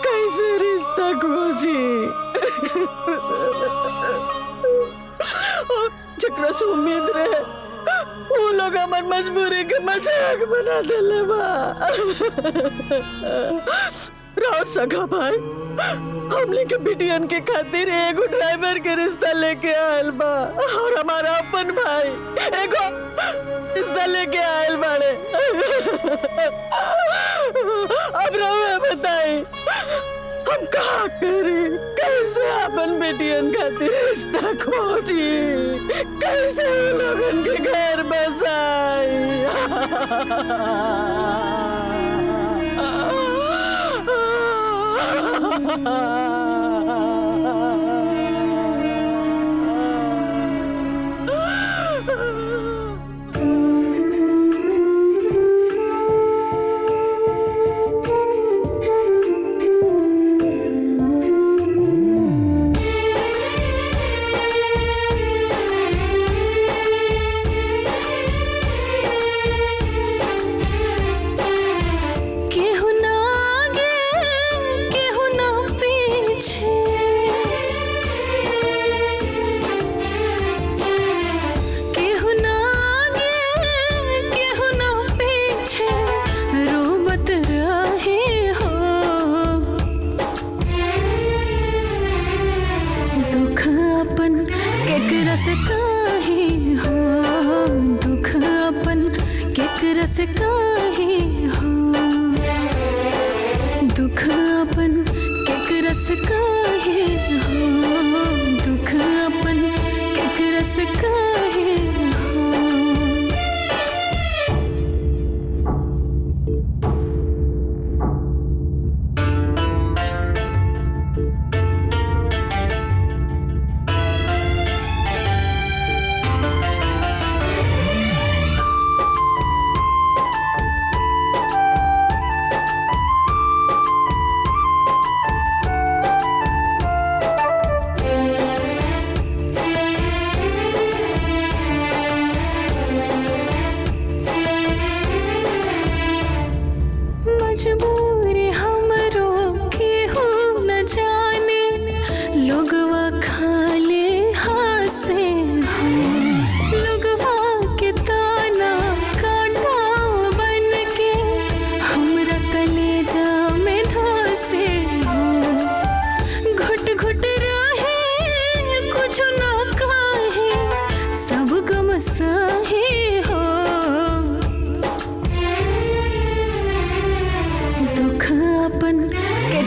कैसे रिश्ता खोजी? जकरा से उम्मीद रहे वो लोग हमार मजबूरी के मजाक बना देले बा। राउत सखा भाई हमने के बिटियन के खातिर एगो ड्राइवर के रिश्ता लेके आयल बा, और हमारा अपन भाई एगो रिश्ता लेके आयल बाड़े। अब रहुए बताई हम का करें? कैसे अपन बेटियन खातिर रिश्ता खोजी? कैसे लोगन के घर बसाई?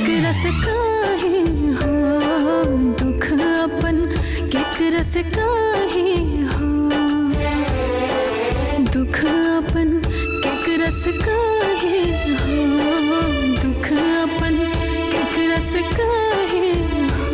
केकरा से काहे हो दुख अपन केकरा से काहे हो दुख अपन केकरा से काहे हो दुख अपन केकरा से काहे हो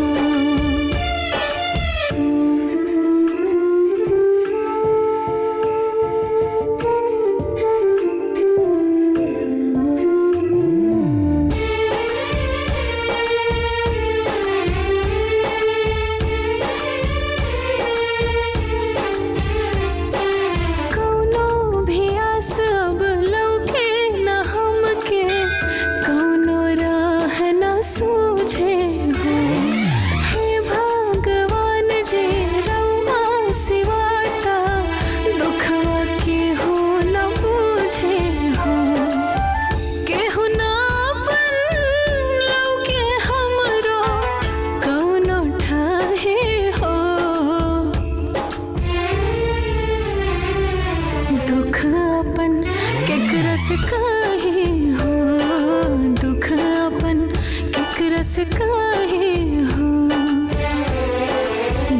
से काहे हो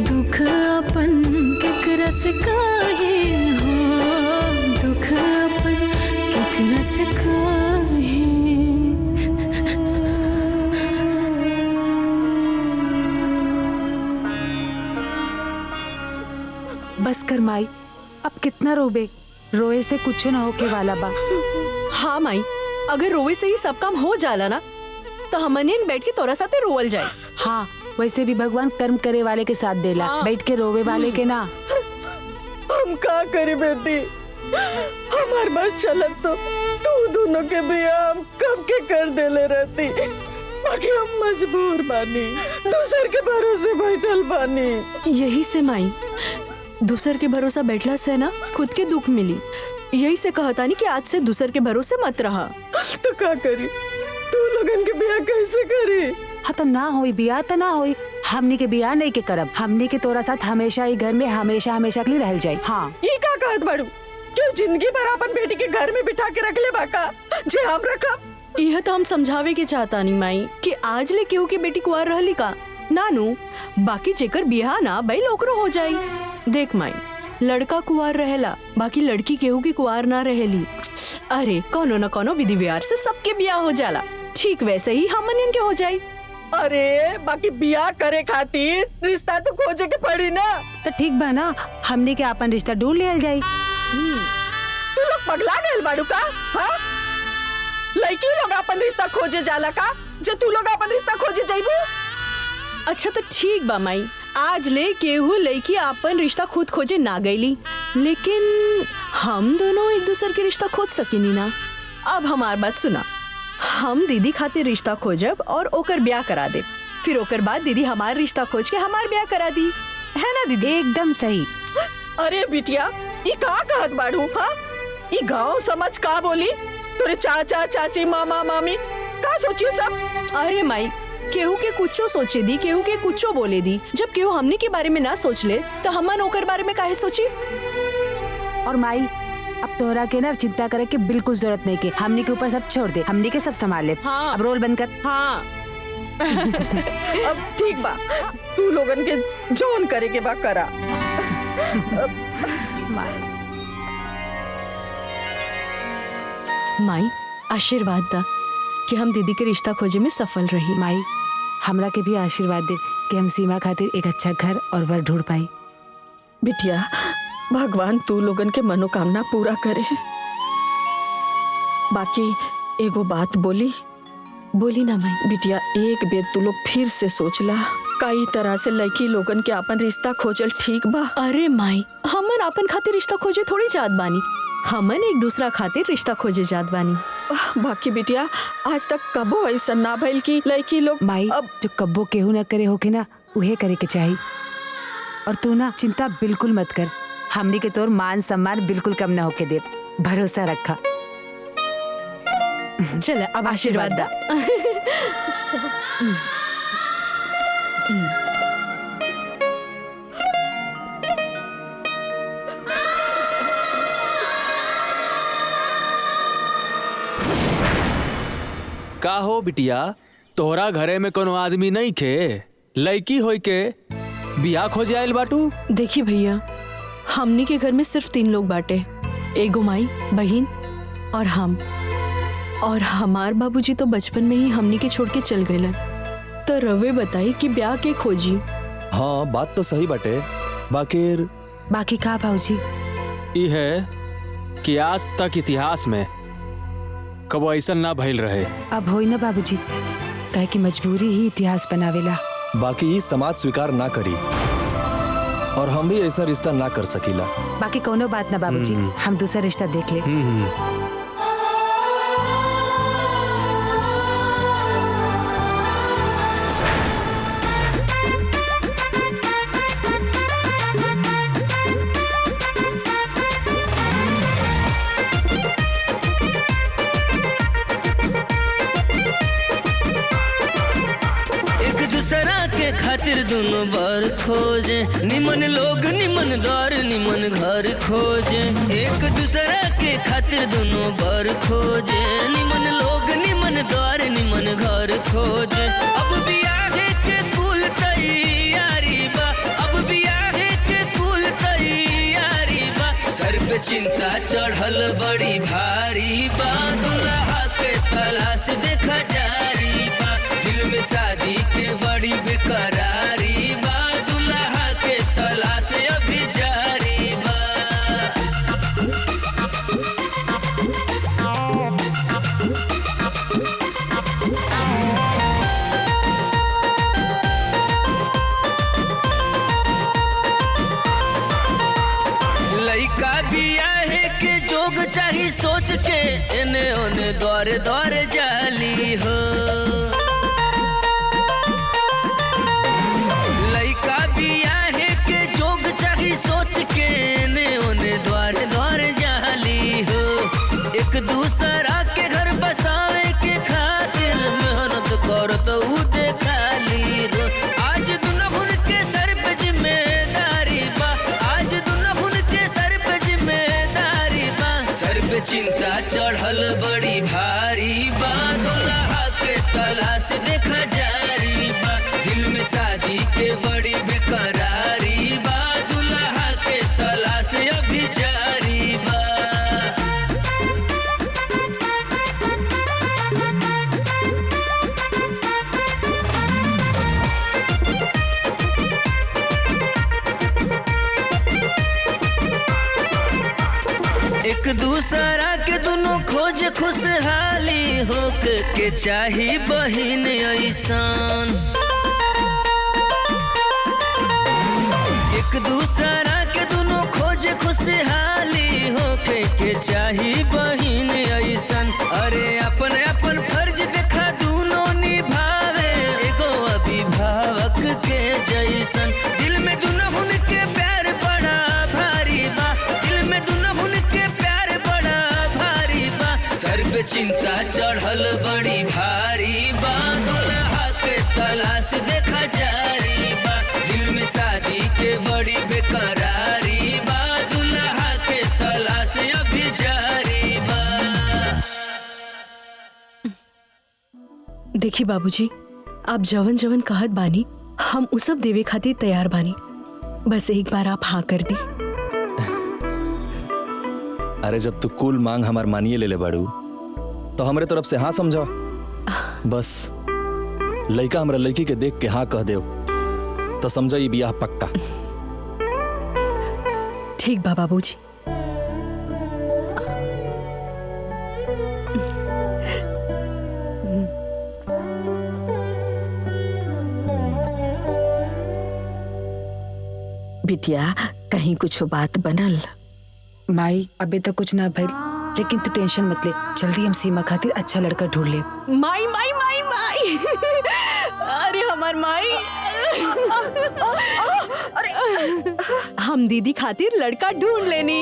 दुख अपन केकरा से काहे हो दुख अपन केकरा से काहे बस कर माई, अब कितना रोबे? रोए से कुछ न होके वाला बा। हाँ माई, अगर रोए से ही सब काम हो जाला ना तो हमने बैठ के तोरा साथे रोवल जाए। हाँ, वैसे भी भगवान कर्म करे वाले के साथ देला, बैठ के रोवे वाले के ना। हम का करी बेटी, हमार बस चलत तो तू दोनों के बिया हम कब के कर देले रहती, बाकी हम मजबूर बानी, दूसर के भरोसे बैठल बानी। यही से माई, दूसर के भरोसा बैठला से ना खुद के दुख मिली। यही से कहता नहीं कि आज से दूसर के भरोसे मत रहा। तो का करी, तू लोगन के बिया कैसे करी? हाँ तो ना होई बिया तो ना होई, हमनी के बिया नहीं के करब, हमनी के तोरा साथ हमेशा ही घर में हमेशा हमेशा के लिए रह जाए। हाँ ई का कहत बाड़ू, क्यों जिंदगी भर अपन बेटी के घर में बिठा के रख ले बाका जे हम रखब? यह तो हम समझावे के चाहता नहीं माई कि आज ले केहू की बेटी कुआर रहली का नानू, बाकी जेकर बियाह ना बैल ओकरो हो जाई। देख माई, लड़का कुआर रहेला, बाकी लड़की केहू की कुआर ना रहेली। अरे कोनो न कोनो विधि व्यवहार से सबके बियाह हो जाला, ठीक वैसे ही हमन के हो जाई। अरे बाकी बियाह करे खातिर रिश्ता तो खोजे के पड़ी ना। तो ठीक बा ना, हमनी के अपन रिश्ता ढूंढ लियल जाई। तू लोग पगला गए बाड़ू का? हाँ, लड़की लोग अपन रिश्ता खोजे जाला का, जो तू लोग अपन रिश्ता खोजे जाइबू? अच्छा तो ठीक बा माई, आज ले केहू लड़की अपन रिश्ता खुद खोजे ना गईली, लेकिन हम दोनों एक दूसरे के रिश्ता खोज सकेनी ना। अब हमार बात सुना, हम दीदी खातिर रिश्ता खोजब और ओकर ब्याह करा दे, फिर ओकर बाद दीदी हमार रिश्ता खोज के हमार ब्याह करा दी, है ना दीदी? एकदम सही। अरे बिटिया, ई का कहत बाड़ू? हाँ, ई गांव समझ का बोली? तोरे चाचा चाची मामा मामी का सोची सब? अरे माई, केहू के कुछो सोचे दी, केहू के कुछो बोले दी, जब केहू हमनी के बारे में ना सोच ले तो हमन ओकर बारे में काहे सोची? और माई, अब तोहरा के ना चिंता करे के बिल्कुल जरूरत नहीं के, हमनी के ऊपर सब छोड़ दे, हमनी के सब संभाल ले। हाँ। अब रोल बंद कर। हाँ। अब ठीक बा, तू लोगन के जोन करे के बा करा। माई, आशीर्वाद दा कि हम दीदी के रिश्ता खोजे में सफल रही। माई, हमरा के भी आशीर्वाद दे कि हम सीमा खातिर एक अच्छा घर और वर ढूंढ पाई। बिटिया, भगवान तू लोगन के मनोकामना पूरा करे। बाकी एगो बात बोली? बोली ना माई। बिटिया, एक बेर तू लोग फिर से सोचला, कई तरह से लड़की लोगन के अपन रिश्ता खोजल ठीक बा? अरे माई, हमन अपन खातिर रिश्ता खोजे थोड़ी जात बानी, हमन एक दूसरा खातिर रिश्ता खोजे जात बानी। बाकी बिटिया, आज तक कबो ऐसा ना भइल कि लड़की लोग। माई, अब जो कब्बो केहू न करे होके ना, उहे करे के चाहिए। और तू ना चिंता बिल्कुल मत कर, हमनी के तोर मान सम्मान बिल्कुल कम ना होके दे, भरोसा रखा। चल अब आशीर्वाद दा। का हो बिटिया, तोहरा घरे में कोनो आदमी नहीं खे लड़की होई के बियाह खोजे आयल बाटू? देखिए भैया, हमनी के घर में सिर्फ 3 लोग बाटे, एगो माई, बहन और हम। और हमार बाबूजी तो बचपन में ही हमनी के छोड़ के चल गए। तो रवे बताई कि ब्याह के खोजी। हाँ बात तो सही बाटे, बाकी का बाबूजी? ई है कि आज तक इतिहास में कबो ऐसा ना भइल रहे। अब होई ना बाबूजी, काहे कि मजबूरी ही इतिहास बनावेला। बाकी समाज स्वीकार ना करी और हम भी ऐसा रिश्ता ना कर सकीला। बाकी कोनो बात ना बाबूजी, हम दूसरा रिश्ता देख ले। खातिर दोनों बार खोजे, निमन लोग निमन द्वार निमन घर खोजे। एक दूसरा के खातिर दोनों बार खोजे, निमन लोग निमन द्वार निमन घर खोजे। अब बियाहे के कुल तैयारी बा, अब बियाहे के कुल तैयारी बा। सर पे चिंता चढ़ल बड़ी भारी बा, दुल्हा के तलाश देखा जारी बा। दिल में शादी के बड़ी बेकरारी बा, दुल्हा के तलाश अभी जारी बा। लइका बियाहे के जोग चाही सोच के, एने ओने दौरे दौरे जाली हो। सोच के ने ओने द्वारे द्वारे जाली हो। एक दूसरा के घर बसावे के खातिर मेहनत करत उ देखाली हो। आज दुनहुन के सर पे जिम्मेदारी बा, आज दुनहुन के सर पे जिम्मेदारी बा। सर पे चिंता चढ़ल बड़ी भारी बा, दुल्हा के तलाश देखा जारी बा। दिल में शादी के बड़ी बेकरारी बा, अभी जारी बा। एक दूसरा के दोनों खोज खुशहाली हो के चाही बहिन ऐसान। एक दूसरा के दोनों खोज खुशहाली हो के चाही बहिन ऐसन। अरे अपन अपन फर्ज देखा दोनों निभावे, एगो अभिभावक के जैसन। दिल में दुनहुन के प्यार बड़ा भारी बा, दिल में दुनहुन के प्यार बड़ा भारी बा। सर पे चिंता चढ़ल बड़ी भारी बा, दुल्हा के तलाश देखा जारी बा। दिल में शादी के बड़ी बेकरारी बा, दुल्हा के तलाश अभी जारी बा। देखी बाबूजी, आप जवन जवन कहत बानी हम उ सब देवे खातिर तैयार बानी। बस एक बार आप हाँ कर दी। अरे जब तू कुल मांग हमार मानिए ले बाड़ू तो हमरे तरफ से हाँ समझा। बस लड़का हमरा लड़की के देख के हाँ कह दे तो समझा ये बियाह पक्का। ठीक बा बाबूजी। बिटिया कहीं कुछ बात बनल? माई अबे तक कुछ ना भइल, लेकिन तू टेंशन मत ले, जल्दी हम सीमा खातिर अच्छा लड़का ढूंढ ले। माई माई माई माई अरे हमार माई अरे हम दीदी खातिर लड़का ढूंढ लेनी।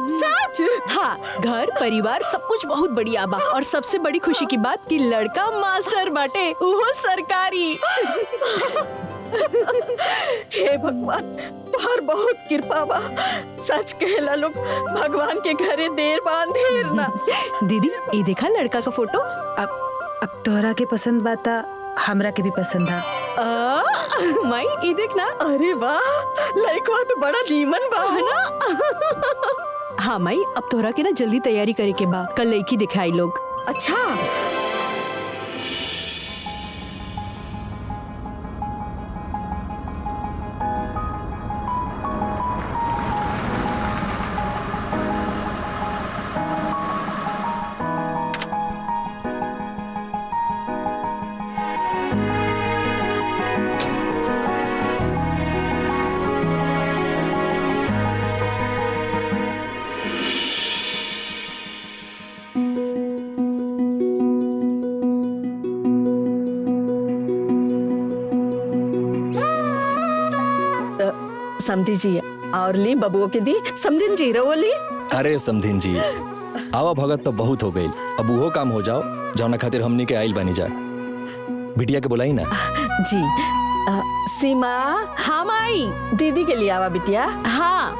सच? हाँ, घर परिवार सब कुछ बहुत बढ़िया बा और सबसे बड़ी खुशी की बात कि लड़का मास्टर बाटे, वो सरकारी। हे भगवान, तोहर बहुत कृपा बा। सच कहेला लोग, भगवान के घरे देर बा अंधेर ना। दीदी, ये देखा लड़का का फोटो? अब तोहरा के पसंद बाता, हमरा के भी पसंद है। माई, ये देखना। अरे वाह, लड़का तो बड़ा नीमन बा है ना। हाँ माई, अब तोहरा के ना जल्दी तैयारी करे के बा, कल लड़की दिखाई लोग। अच्छा, समधी जी और ली बबुओ के दी। समधिन जी रहो ली। अरे समधिन जी, आवा भगत तो बहुत हो गई, अब वो काम हो जाओ जौना खातिर हमनी के आइल बनी जा। बिटिया के बुलाई ना। जी सीमा। हाँ माई। दीदी के लिए आवा बिटिया। हाँ।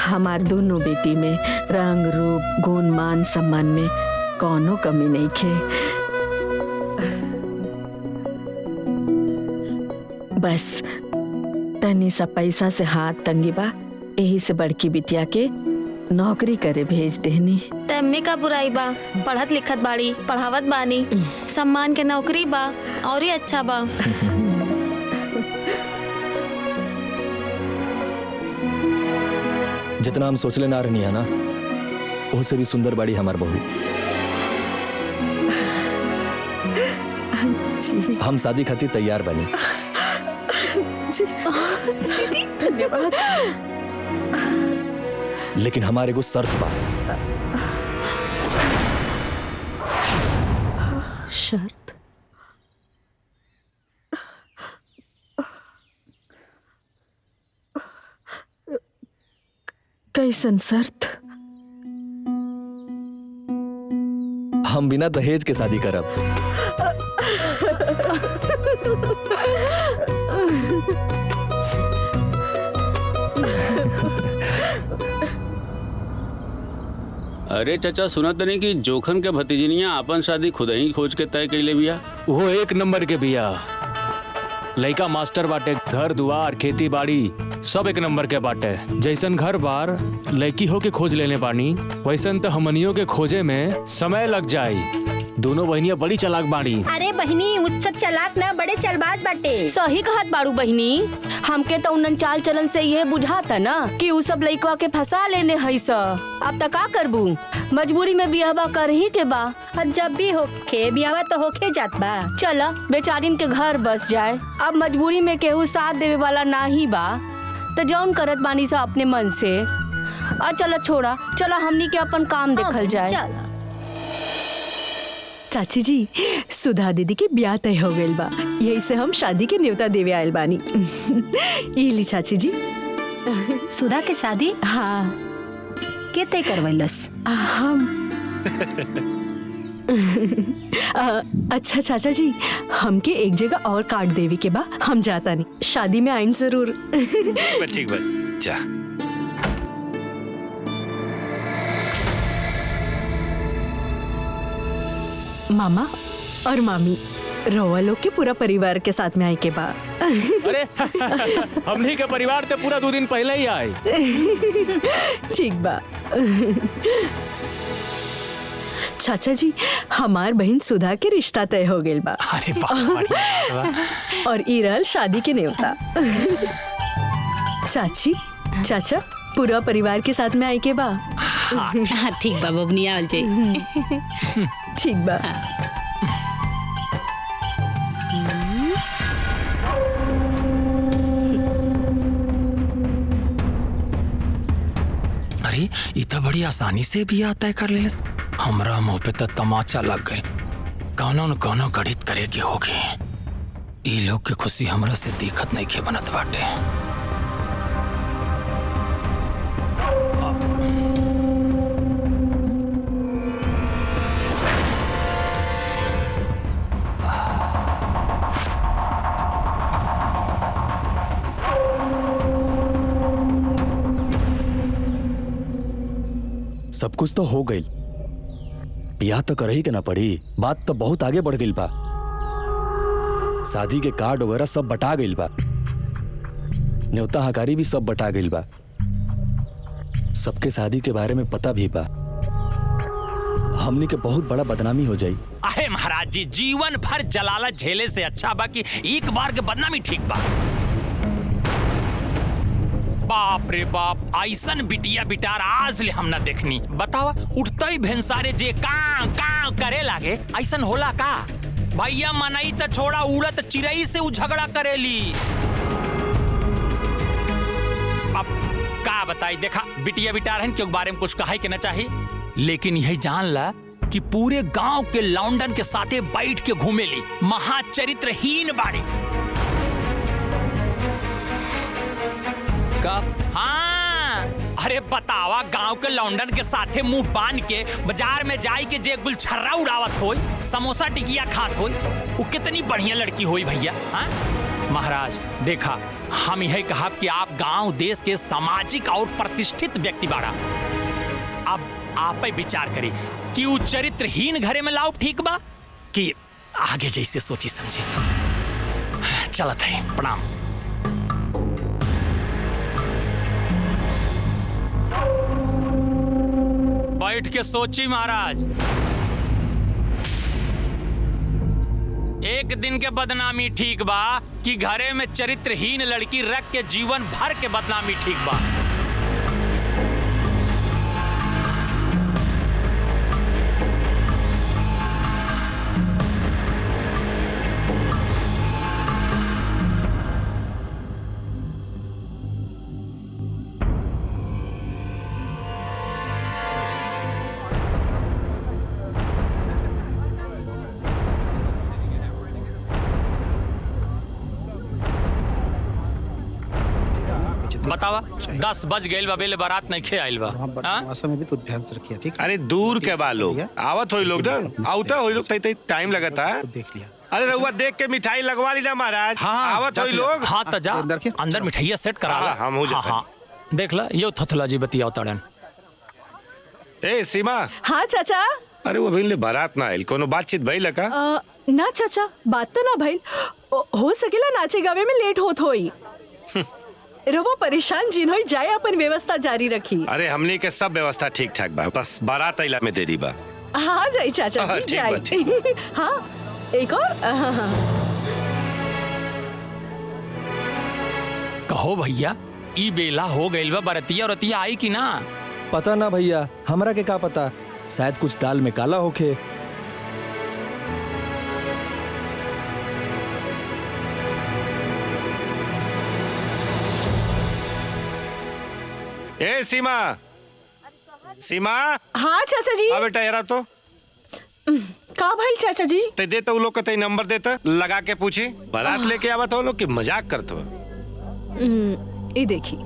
हमार दोनों बेटी में रंग रूप गुण मान सम्मान में कोनो कमी नहीं खे। बस तनी सा पैसा से हाथ तंगी बा, यही से बड़की बिटिया के नौकरी करे भेज देनी। तम्मे का बुराई बा, पढ़त लिखत बाड़ी, पढ़ावत बानी, सम्मान के नौकरी बा और ही अच्छा बा। जितना हम सोचले ना रहनी है ना, उससे भी सुंदर बाड़ी हमार बहू। हम शादी खातिर तैयार बनी। दीदी धन्यवाद। लेकिन हमारे को शर्त बा। शर्त? कैसन शर्त? हम बिना दहेज के शादी करब। अरे चाचा, सुनत नहीं कि जोखन के भतीजनिया अपन शादी खुद ही खोज के तय कैले बिया। वो एक नंबर के बिया, लइका मास्टर बाटे, घर दुआर खेती बाड़ी सब एक नंबर के बाटे। जैसन घर बार लड़की हो के खोज लेने बानी, वैसन तो हमनियों के खोजे में समय लग जाई। दोनों बहनियां बड़ी चालाक बाड़ी। अरे बहनी, उत्सव चालाक ना बड़े चलबाज बाटे। सही कहत बाड़ू बहिनी, हमके तो उन्नन चाल चलन से ये बुझाता ना कि उ सब लइकवा के फंसा लेने है स। अब तक का करबू, मजबूरी में बियाहवा कर ही के बा। जब भी होखे बियाहवा तो होके जात बा। चला बेचारिन के घर बस जाए, अब मजबूरी में केहू साथ देवे वाला ना ही बा, तो जौन करत बानी सा अपने मन से। चला छोड़ा, चला हमनी के अपन काम देखल जाए। चाची जी, सुधा दीदी की ब्याह तय हो गइल बा, यही से हम शादी के न्योता देवे आयल बानी। इली चाची जी। सुधा के शादी? हाँ। के तय करवैलस? हम अच्छा चाचा जी, हमके एक जगह और काट देवी के बा, हम जाता नहीं, शादी में आइन जरूर। ठीक बा, जा। मामा और मामी, रोवा लोग के पूरा परिवार के साथ में आए के बा। अरे हमनी के परिवार ते पूरा 2 दिन पहले ही आए। ठीक बा। चाचा जी, हमार बहन सुधा के रिश्ता तय हो गइल बा। अरे वाह। और ई रहल शादी के न्योता। चाची, चाचा, पूरा परिवार के साथ में आई के बा। हाँ ठीक बा बबनी आवल जाई। ठीक बा। अरे ई तो बड़ी आसानी से भी आता है कर ले। हमरा मुंह पे तो तमाचा लग गए। कौनो न कौनो गणित करे के होगी। ई लोग के खुशी हमरा से दिक्कत नहीं के बनत बाटे। सब कुछ तो हो गई, ब्याह तो करही के ना पड़ी। बात तो बहुत आगे बढ़ गई बा। शादी के कार्ड वगैरह सब बटा गई बा, न्योता हकारी भी सब बटा गई बा, सबके शादी के बारे में पता भी बा। हमने के बहुत बड़ा बदनामी हो जाई। अरे महाराज जी, जीवन भर जलालत झेले से अच्छा बा कि एक बार के बदनामी ठीक बा। बाप रे बाप, ऐसन बिटिया बिटार आज ले हम ना देखनी। बतावा, उठते ही भेंसारे जे कां कां करे लागे, ऐसन होला का? भैया मनई त छोड़ा, उड़त चिड़ई से उ झगड़ा करेली। अब का बताई, देखा बिटिया बिटार हन के बारे में कुछ कहे के ना चाहिए, लेकिन यही जान ला कि पूरे गांव के लौंडन के साथे बैठ के घूमेली। महाचरित्रहीन बाड़ी का? हाँ, अरे बतावा, गांव के लौंडन के साथे मुंह बांध के बाजार में जाई के जे गुलछर्रा उड़ावत होई, समोसा टिकिया खात होई, वो कितनी बढ़िया लड़की होई भैया। हाँ महाराज, देखा हम यही कहा कि आप गांव देश के सामाजिक और प्रतिष्ठित व्यक्ति बाड़ा। अब आप ही विचार करी कि वो चरित्रहीन घरे में लाओ ठीक बा कि आगे जैसे सोची समझे। चलत है, प्रणाम। बैठ के सोची महाराज, एक दिन के बदनामी ठीक बा कि घरे में चरित्रहीन लड़की रख के जीवन भर के बदनामी ठीक बा? बतावा, 10 बज गए बा, बेले बारात नहीं खे आइल बा। में भी तो ध्यान से रखिए, ठीक? अरे दूर के बा लोग, आवत होई लोग ना, आवता होई लोग, तई टाइम लगता है। देख लिया। अरे रहुआ देख के मिठाई लगवा ली ना महाराज। हाँ, आवत होई लोग। हाँ तो जा अंदर मिठाइया सेट करा ला। हम हो जाते। हाँ, देख ला, यो थथला जी बतियाओ तड़न। ए सीमा। हाँ चाचा। अरे वो भइल बारात ना आइल, कोनो बातचीत भइल का? ना चाचा, बात तो ना भइल। हो सकेला नाचे गावे में लेट होत होई। रवो परेशान जिन होई जाए, अपन व्यवस्था जारी रखी। अरे हमनी के सब व्यवस्था ठीक ठाक बा, बस बारात आइला में देरी बा। हाँ जाई चाचा हाँ, जी, ठीक बा, जाई। हाँ एक और। कहो भैया, ई बेला हो गइल बा, बरतिया रतिया आई कि ना? पता ना भैया, हमरा के का पता, शायद कुछ दाल में काला होखे। ए सीमा, सीमा। हाँ चाचा जी। बेटा यारा तो का भाई चाचा जी? ते दे तो लोग का नंबर देता, लगा के पूछी बारात लेके आवत हो लोग कि मजाक करते हो? ये देखी।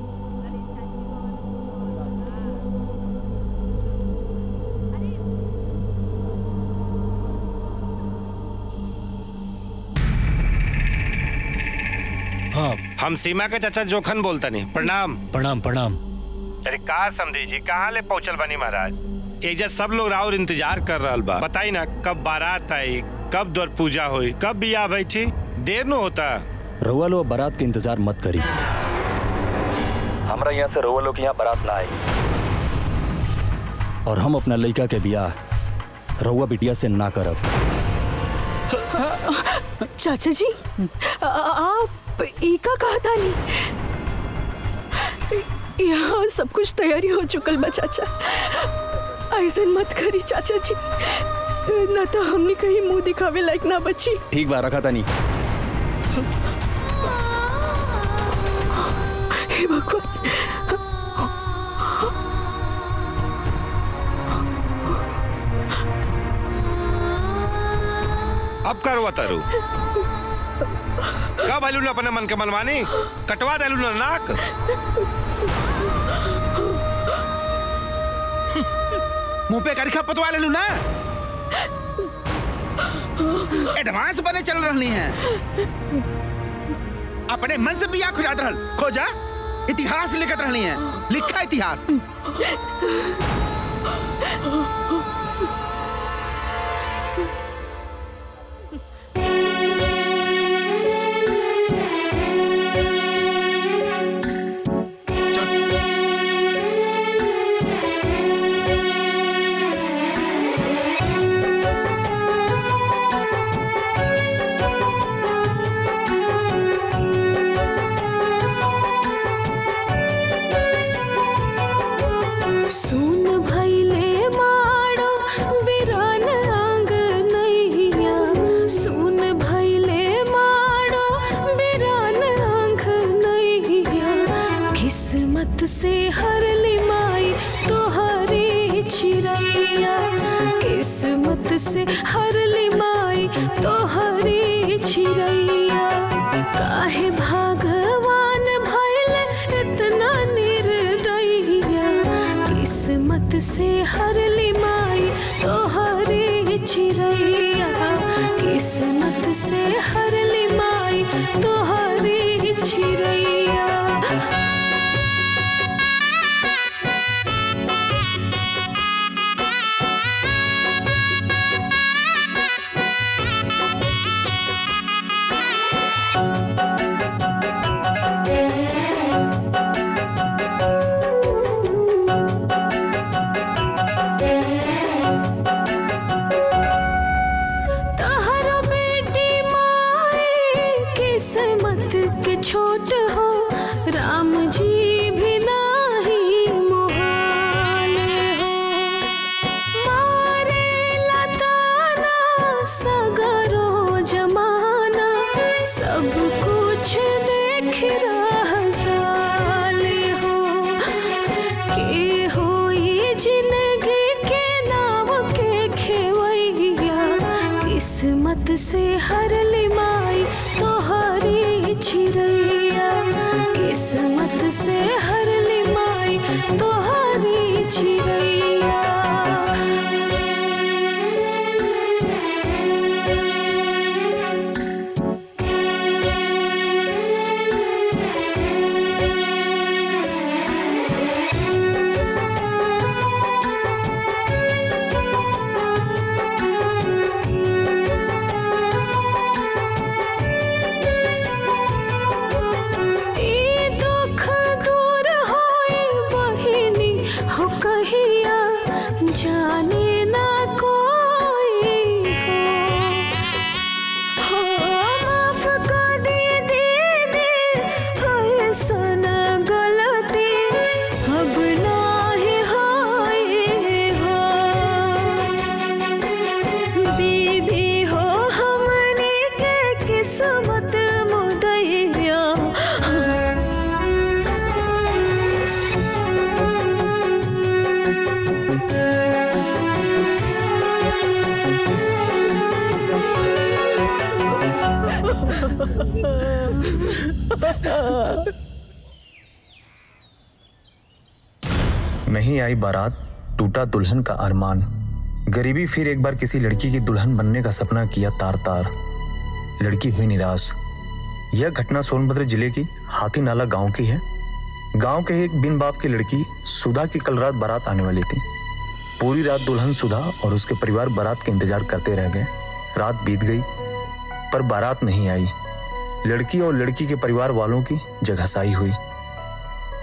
हाँ, हम सीमा के चाचा जोखन बोलता नहीं। प्रणाम। प्रणाम प्रणाम। अरे का समझी जी, कहाँ ले पहुँचल बनी महाराज? एजा सब लोग राउर इंतजार कर रहा बा। बताई ना कब बारात आई, कब द्वार पूजा हुई, कब बियाह बैठी? देर न होता। रउआ लोग बारात के इंतजार मत करी, हमरा यहाँ से रउआ लोग यहाँ बारात ना आई, और हम अपना लड़का के बियाह रउआ बिटिया से ना करब। चाचा जी, आप एका कहता नहीं, यहाँ सब कुछ तैयारी हो चुकल बा चाचा। ऐसा मत करी चाचा जी, न तो हमने कहीं मुंह दिखावे लायक ना बची। ठीक बा, रखा तानी। हे भगवान। अब करवा तारू का भालू ना अपने मन के मनमानी कटवा देलू ना नाक। मुंह पे करखा पतवा ले लू ना। एडवांस बने चल रही हैं। अपने मन से बिया खुजात रहल खोजा। इतिहास लिखत रहनी है, लिखा इतिहास। से हर लिमाई तोहरी चिरैया, किस्मत से हर लिमाई तोहरी चिरैया। काहे भगवान भइल इतना निर्दयिया, किस्मत से हर लिमाई तोहरी चिरैया, किस्मत से हर लिमाई तोहरी चिरैया। किस्मत के छोट हो राम जी भी नाही मोहाल हो, मारे लताना सगरो जमाना, सब कुछ देख रह जाले हो। के होई जिंदगी के नाव के खेवैया, किस्मत से हर लिमाई तोहरी चिरैया, किस्मत से हर लिमाई तोहरी चिरैया। हो कहिया जाने ना कोई हो, माफ कर दे दीदी ऐसन गलती अब नाही होई हो। दीदी हो हमनी के किस्मत मुदैया, नहीं आई बारात, टूटा दुल्हन का अरमान। गरीबी फिर एक बार किसी लड़की की दुल्हन बनने का सपना किया तार तार। लड़की हुई निराश। यह घटना सोनभद्र जिले की हाथी नाला गांव की है। गांव के एक बिन बाप की लड़की सुधा की कल रात बारात आने वाली थी। पूरी रात दुल्हन सुधा और उसके परिवार बारात के इंतजार करते रह गए। रात बीत गई पर बारात नहीं आई। लड़की और लड़की के परिवार वालों की जगहसाई हुई।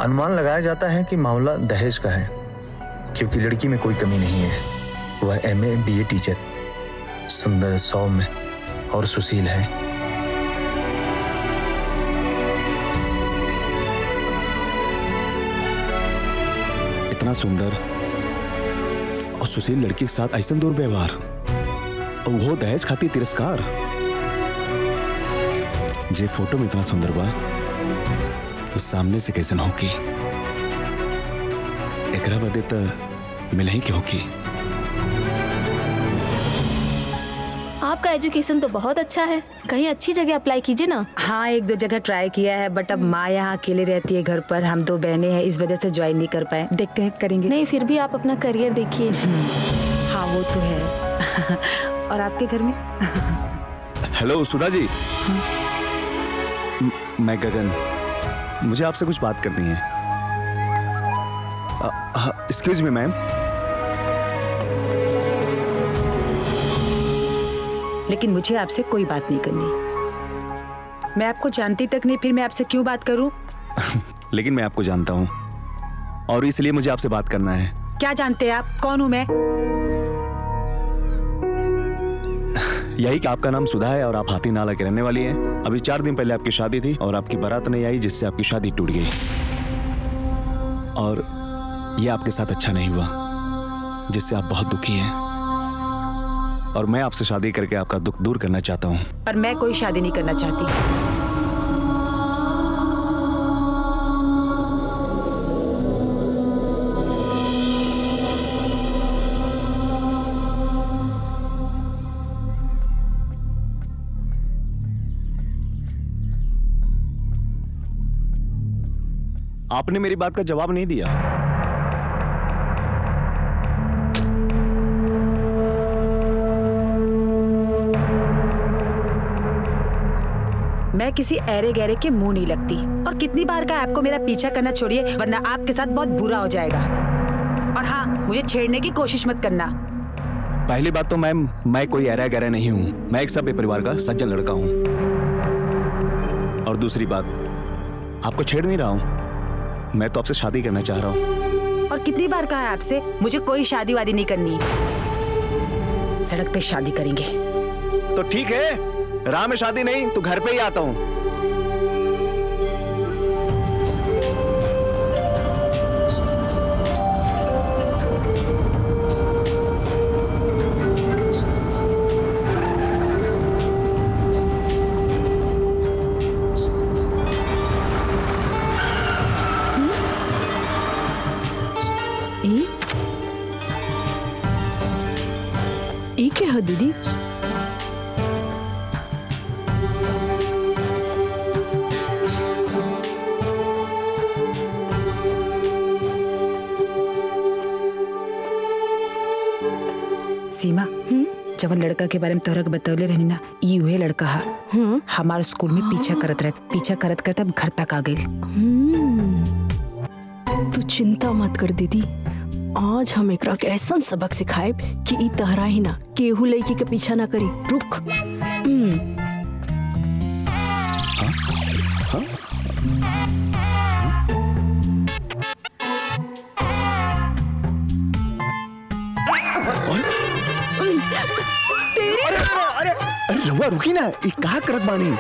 अनुमान लगाया जाता है कि मामला दहेज का है, क्योंकि लड़की में कोई कमी नहीं है। वह MA BA टीचर, सुंदर, सौम्य और सुशील है। इतना सुंदर और सुशील लड़की के साथ ऐसा दुर्व्यवहार और वो दहेज खाती तिरस्कार। जे फोटो में इतना सुंदर बा वो सामने से कैसे न होकी। एकरा बदे तो मिल ही के होकी। आपका एजुकेशन तो बहुत अच्छा है, कहीं अच्छी जगह अप्लाई कीजिए ना। हाँ, 1-2 जगह ट्राई किया है, बट अब माँ यहाँ अकेले रहती है घर पर, हम 2 बहनें हैं, इस वजह से ज्वाइन नहीं कर पाए। देखते हैं करेंगे। नहीं, फिर भी आप अपना करियर देखिए। हाँ वो तो है। और आपके घर में? हेलो सुधा जी। मैं गगन, मुझे आपसे कुछ बात करनी है। Excuse me ma'am. लेकिन मुझे आपसे कोई बात नहीं करनी। मैं आपको जानती तक नहीं, फिर मैं आपसे क्यों बात करूं? लेकिन मैं आपको जानता हूं और इसलिए मुझे आपसे बात करना है। क्या जानते हैं आप? कौन हूं मैं? यही कि आपका नाम सुधा है और आप हाथी नाला के रहने वाली हैं। अभी 4 दिन पहले आपकी शादी थी और आपकी बारात नहीं आई, जिससे आपकी शादी टूट गई। और ये आपके साथ अच्छा नहीं हुआ, जिससे आप बहुत दुखी हैं। और मैं आपसे शादी करके आपका दुख दूर करना चाहता हूँ। पर मैं कोई शादी नहीं करना चाहती। आपने मेरी बात का जवाब नहीं दिया। मैं किसी ऐरे गहरे के मुंह नहीं लगती। और कितनी बार कहा आपको मेरा पीछा करना छोड़िए, वरना आपके साथ बहुत बुरा हो जाएगा। और हाँ, मुझे छेड़ने की कोशिश मत करना। पहली बात तो मैम, मैं कोई ऐरा गहरा नहीं हूँ। मैं एक सभ्य परिवार का सज्जन लड़का हूँ। और दूसरी बात, आपको छेड़ नहीं रहा हूँ, मैं तो आपसे शादी करना चाह रहा हूँ। और कितनी बार कहा है आपसे, मुझे कोई शादी वादी नहीं करनी। सड़क पे शादी करेंगे। तो ठीक है, राह में शादी नहीं तो घर पे ही आता हूँ। ई क्या है दीदी? सीमा, जवन लड़का के बारे में तोहरा के बतौले रहनी ना, ई उहे लड़का हा। हमारे स्कूल में पीछा करत करत अब घर तक आ गई। तू चिंता मत कर दीदी, आज हम एकरा के ऐसा सबक सिखाए कि ई तहरा ही ना केहू लड़की के पीछा ना करी। रुक। अरे रहुआ रुकी ना, ये कहा करत बानी?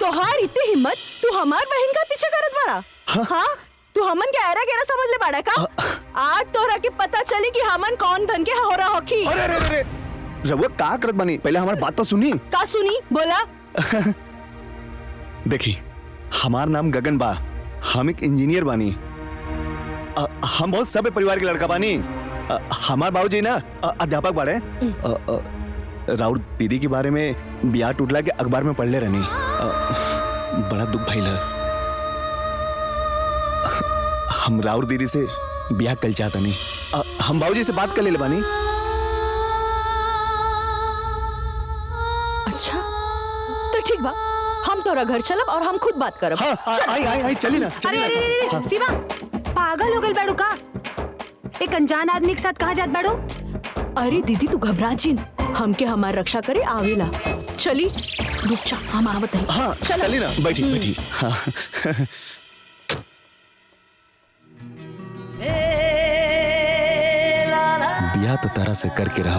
तोहार इतनी हिम्मत, तू हमार बहन का पीछा करत बाड़ा? हाँ? तू हमन के ऐरा गैरा समझ ले बाड़ा का? आज तोहरा के पता चली कि हमन कौन धन के हो रहा होखी। अरे रहुआ कहा करत बानी? पहले हमारी बात तो सुनी। का सुनी? बोला। देखी, हमार नाम गगन बा, हम एक इंजीनियर बानी। हम बहुत सभ्य परिवार के लड़का बानी। हमार बाबूजी ना अध्यापक बाड़े। राउर दीदी के बारे में ब्याह टूटला के अखबार में पढ़ ले रहनी। बड़ा दुख भइल है। हम राउर दीदी से ब्याह कल चाहता नहीं। हम बाबूजी से बात कर ले बानी। अच्छा तो ठीक बा, हम तोरा घर चलब और हम खुद बात करब। हाँ, आई चली ना। अरे शिवा, पागल हो गई बैठो का? एक अनजान आदमी के साथ कहाँ जात बैठो? अरे दीदी तू घबरा जिन, हमके हमार रक्षा करे आवेला। चली, रुक जा, हम आवत हैं। हाँ चली ना, बैठी। हाँ। ब्याह तो तरह से करके रहा।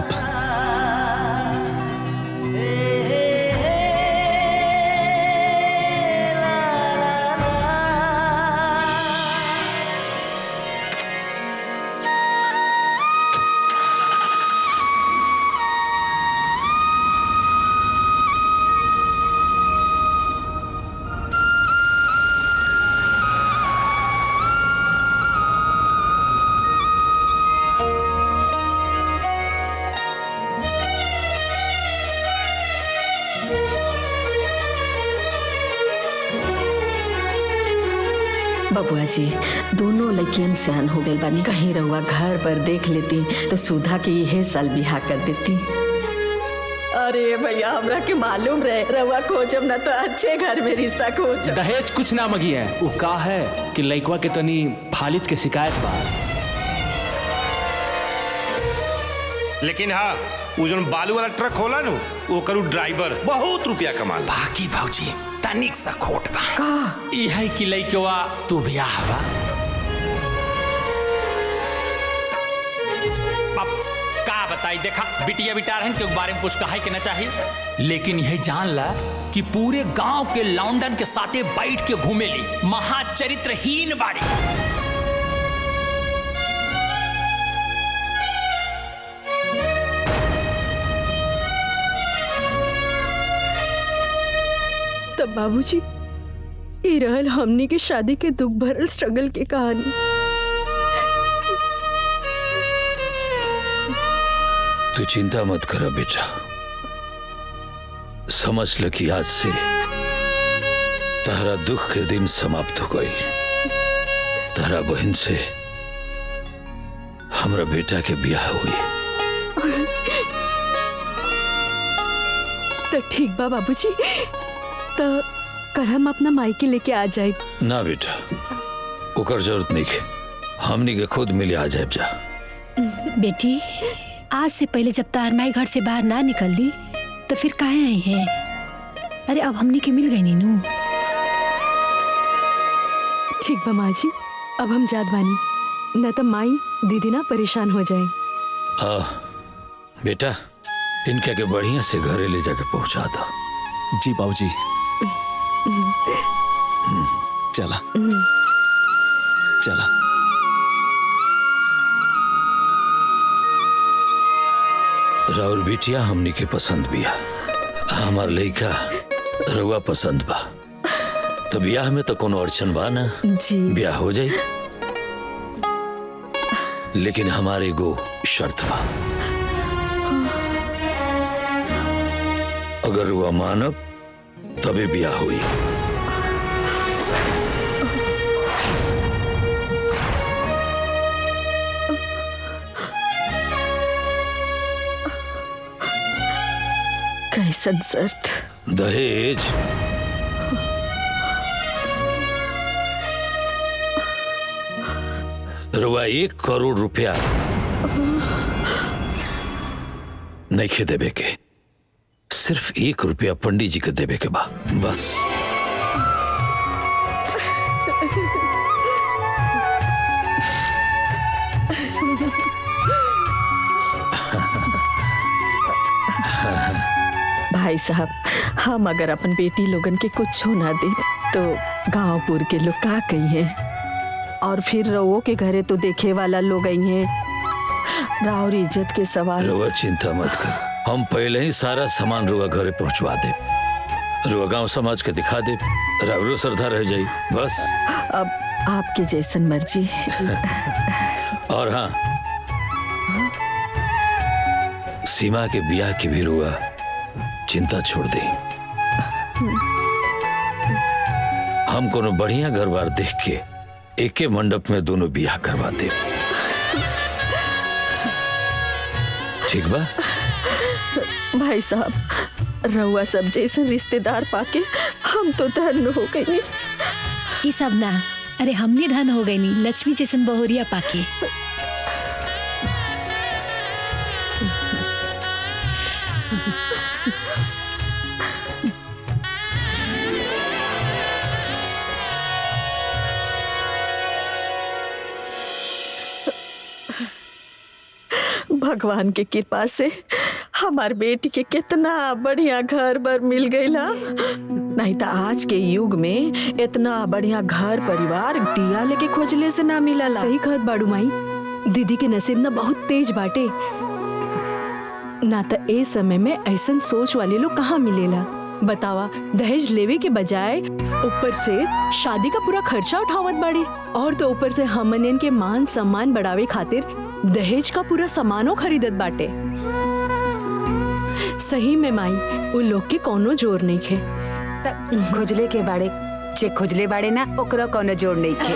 बबुआ जी दोनों लड़कियन सयान हो गए बानी। कहीं रहुआ घर पर देख लेती तो सुधा के यह साल बिहा कर देती। अरे भैया हमरा के मालूम रहे रहुआ खोजब ना तो अच्छे घर में रिश्ता खोजब। दहेज कुछ ना मगी है, वो का है कि लइकवा के तनी फालिज के शिकायत बा। लेकिन हाँ वो जो बालू वाला ट्रक होला नु वो करू ड्राइवर बहुत रुपया कमाल। बाकी भाऊजी तनिक सा खोट बा यही कि लइकवा तू बियाह बा। अब का बताई, देखा बिटिया बिटा रहन के बारे में कुछ कहा के ना चाहिए, लेकिन यही जान ला कि पूरे गांव के लौंडन के साथे बैठ के घूमेली, महाचरित्रहीन बाड़ी। तब बाबूजी ये रहल हमनी के शादी के दुख भरल स्ट्रगल के कहानी। तू चिंता मत कर बेटा, समझ ल कि आज से तारा दुख के दिन समाप्त हो गई। तारा बहन से हमरा बेटा के ब्याह हुई। तो ठीक बा बाबूजी, तो कल हम अपना मायके लेके आ जाए। ना बेटा ओकर जरूरत नहीं है, हमनी के खुद मिले आ जाए जा। बेटी आज से पहले जब तार माई घर से बाहर ना निकल ली तो फिर काहे आई है? अरे अब हमनी के मिल गई नीनू। ठीक बा माँ जी, अब हम जात बानी, न तो माई दीदी ना परेशान हो जाए। बेटा इनके के बढ़िया से घरे ले जाके पहुंचा दो। जी बाबूजी। चला चला। राहुल बिटिया हमनी के पसंद बिया, हमार लइका रउआ पसंद बा, तो ब्याह में तो कोनो अड़चन बा ना जी। ब्याह हो जाई, लेकिन हमारे गो शर्त बा। अगर रउआ मानब तबे ब्याह हुई। कैसन शर्त? दहेज रुआ 1 करोड़ रुपया नहीं खे देवे के, सिर्फ 1 रुपया पंडित जी के देवे के बा बस। भाई साहब हम अगर अपन बेटी लोगन के कुछ ना दे तो गांवपुर के लोग का कही हैं, और फिर रवो के घरे तो देखे वाला लोग आई हैं। राउर इज्जत के सवाल। रुआ चिंता मत कर, हम पहले ही सारा सामान रुआ घरे पहुंचवा दे, रुआ गांव समाज के दिखा दे, राउरो श्रद्धा रह जाई बस। अब आपके जैसन मर्जी। और हाँ सीमा के ब्याह की भी रुआ चिंता छोड़ दे, हम कोनो बढ़िया घर बार देख के एके मंडप में दोनों ब्याह करवा दे, ठीक बा? भाई साहब रउआ सब जैसे रिश्तेदार पाके हम तो धन्य हो गई। ये सब ना, अरे हमनी धन हो गई नी लक्ष्मी जैसन बहुरिया पाके। भगवान के कृपा से हमार बेटी के कितना बढ़िया घर बर मिल गईला, नहीं तो आज के युग में इतना बढ़िया घर परिवार दिया लेके खोजले से ना मिला। सही कहत बाड़ू माई, दीदी के नसीब ना बहुत तेज बाटे, ना तो ए समय में ऐसन सोच वाले लोग कहाँ मिलेला। बतावा, दहेज लेवे के बजाय ऊपर से शादी का पूरा खर्चा उठावत बाड़ी, और तो ऊपर से हमन के मान सम्मान बढ़ावे खातिर दहेज का पूरा सामानो खरीदत बाटे। सही में माई उन लोग के कोनो जोर नहीं खे। खोजले के बाड़े जे खोजले बाड़े ना ओकरा कोनो जोड़ नहीं खे।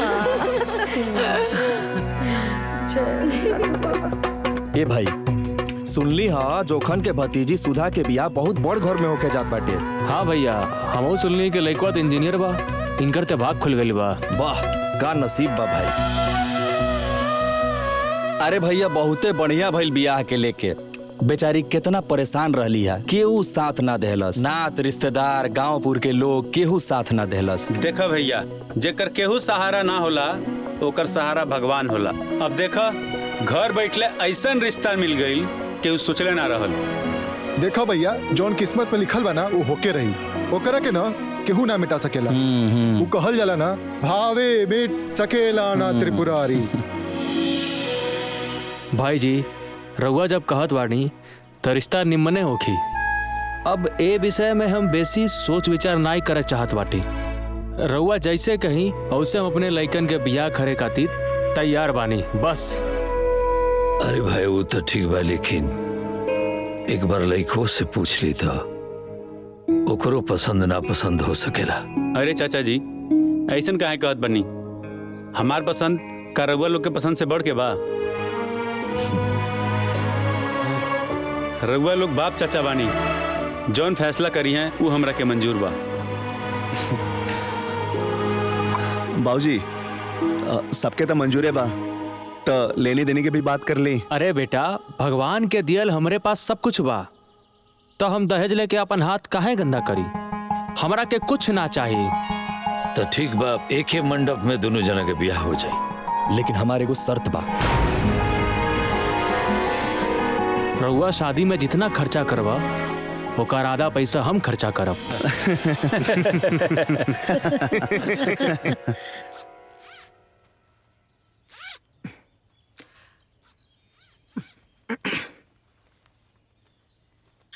ए भाई सुनली हा जोखन के भतीजी सुधा के बियाह बहुत बड़ घर में होके जात बाटे। हाँ भैया हमहू सुनली कि लइकवा तो इंजीनियर बा, इनकर ते भाग खुल गइल बा। वाह का नसीब बा भाई। अरे भैया बहुते बढ़िया भइल बियाह के लेके। बेचारी कितना परेशान रहली है, केहू साथ ना देहलस, नात रिश्तेदार गांवपुर के लोग केहू साथ ना देहलस। देखा भैया जेकर केहू सहारा ना होला ओकर सहारा भगवान होला। अब देखा घर बैठले ऐसन रिश्ता मिल गई केहू सोचले ना रहल। देखा भैया जौन किस्मत में लिखल बा ना वो होके रही, ओकरा के ना केहू ना मिटा सकेला। वो कहल जाला ना भावे मिट सकेला ना त्रिपुरारी। भाई जी रउआ जब कहत बानी तो रिश्ता निम्मने होखी। अब ए विषय में हम बेसी सोच विचार नाई करे चाहत बाटी। रउआ जैसे कहीं वैसे हम अपने लइकन के बियाह करे खातिर तैयार बानी बस। अरे भाई वो तो ठीक बा, लेकिन एक बार लइको से पूछ ली तो ओकरो पसंद ना पसंद हो सकेला। अरे चाचा जी ऐसन काहे कहत बनी, हमार पसंद का रउआ लोग के पसंद से बढ़ के बा। रउआ लोग बाप चाचा बानी, जौन फैसला करी है वो हमरा के मंजूर बा। बाबूजी सबके तो मंजूर है बा, तो लेने देने की भी बात कर ली। अरे बेटा भगवान के दियल हमरे पास सब कुछ बा, तो हम दहेज लेके अपन हाथ काहे गंदा करी। हमरा के कुछ ना चाहिए। तो ठीक बा, एक ही मंडप में दोनों जना के ब्याह हो जाए, लेकिन हमारे को शर्त बा। रउआ शादी में जितना खर्चा करवा ओकर आधा पैसा हम खर्चा करब।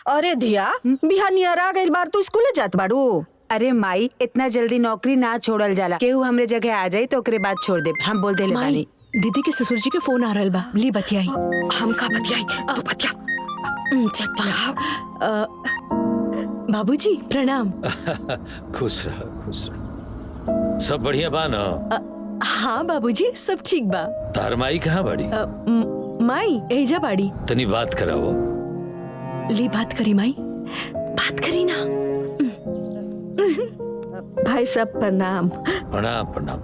अरे धिया बिहानियर आ गइल बार तू स्कूले जात बाड़ू। अरे माई इतना जल्दी नौकरी ना छोड़ल जाला, केहू हमरे जगह आ जाई तो ओकरे बाद छोड़ दे। हम बोल देले बानी। दीदी के ससुर जी के फोन आ रहल बा, ली बतियाई। हम का बतियाई, तू बतिया। बाबूजी प्रणाम। खुश रह खुश रह। सब बढ़िया बा ना? हाँ बाबूजी सब ठीक बा। तार माई कहाँ बाड़ी? माई एजा बाड़ी। तनी बात करावो। ली बात करी माई, बात करी ना। भाई साहब प्रणाम। प्रणाम प्रणाम।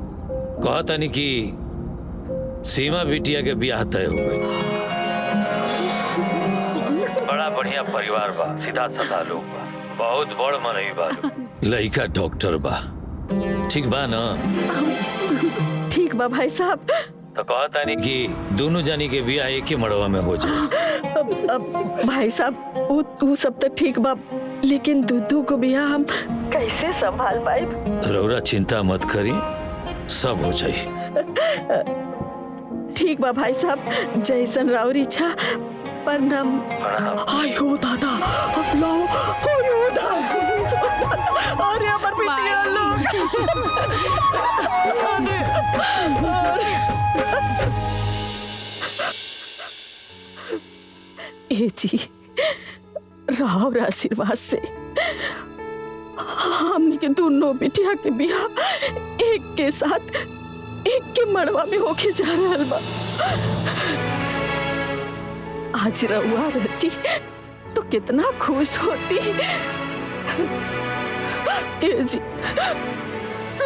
कहा तनी कि सीमा बिटिया के ब्याह तय हो गई। बड़ा बढ़िया परिवार बा, सीधा साधा लोग बा, बहुत बड़ मनई बा। लइका डॉक्टर बा, ठीक बा ना? ठीक बा भाई साहब। तो कहता नहीं कि दोनों जानी के ब्याह एक ही मड़वा में हो जाए। अब भाई साहब वो सब तो ठीक बा, लेकिन दूधू को ब्याह हम कैसे संभाल पाए? रौरा चिंता मत करी, सब हो जाए। ठीक बा भाई साहब, जैसन राउर इच्छा। प्रणाम। आयो दादा, आयो दादा। अरे अमर बिटिया लोग। ए जी राव आशीर्वाद से हमने के दोनों बिटिया के ब्याह एक के साथ एक के मड़वा में होके जा रहा बा। आज रउआ रहती तो कितना खुश होती। ए जी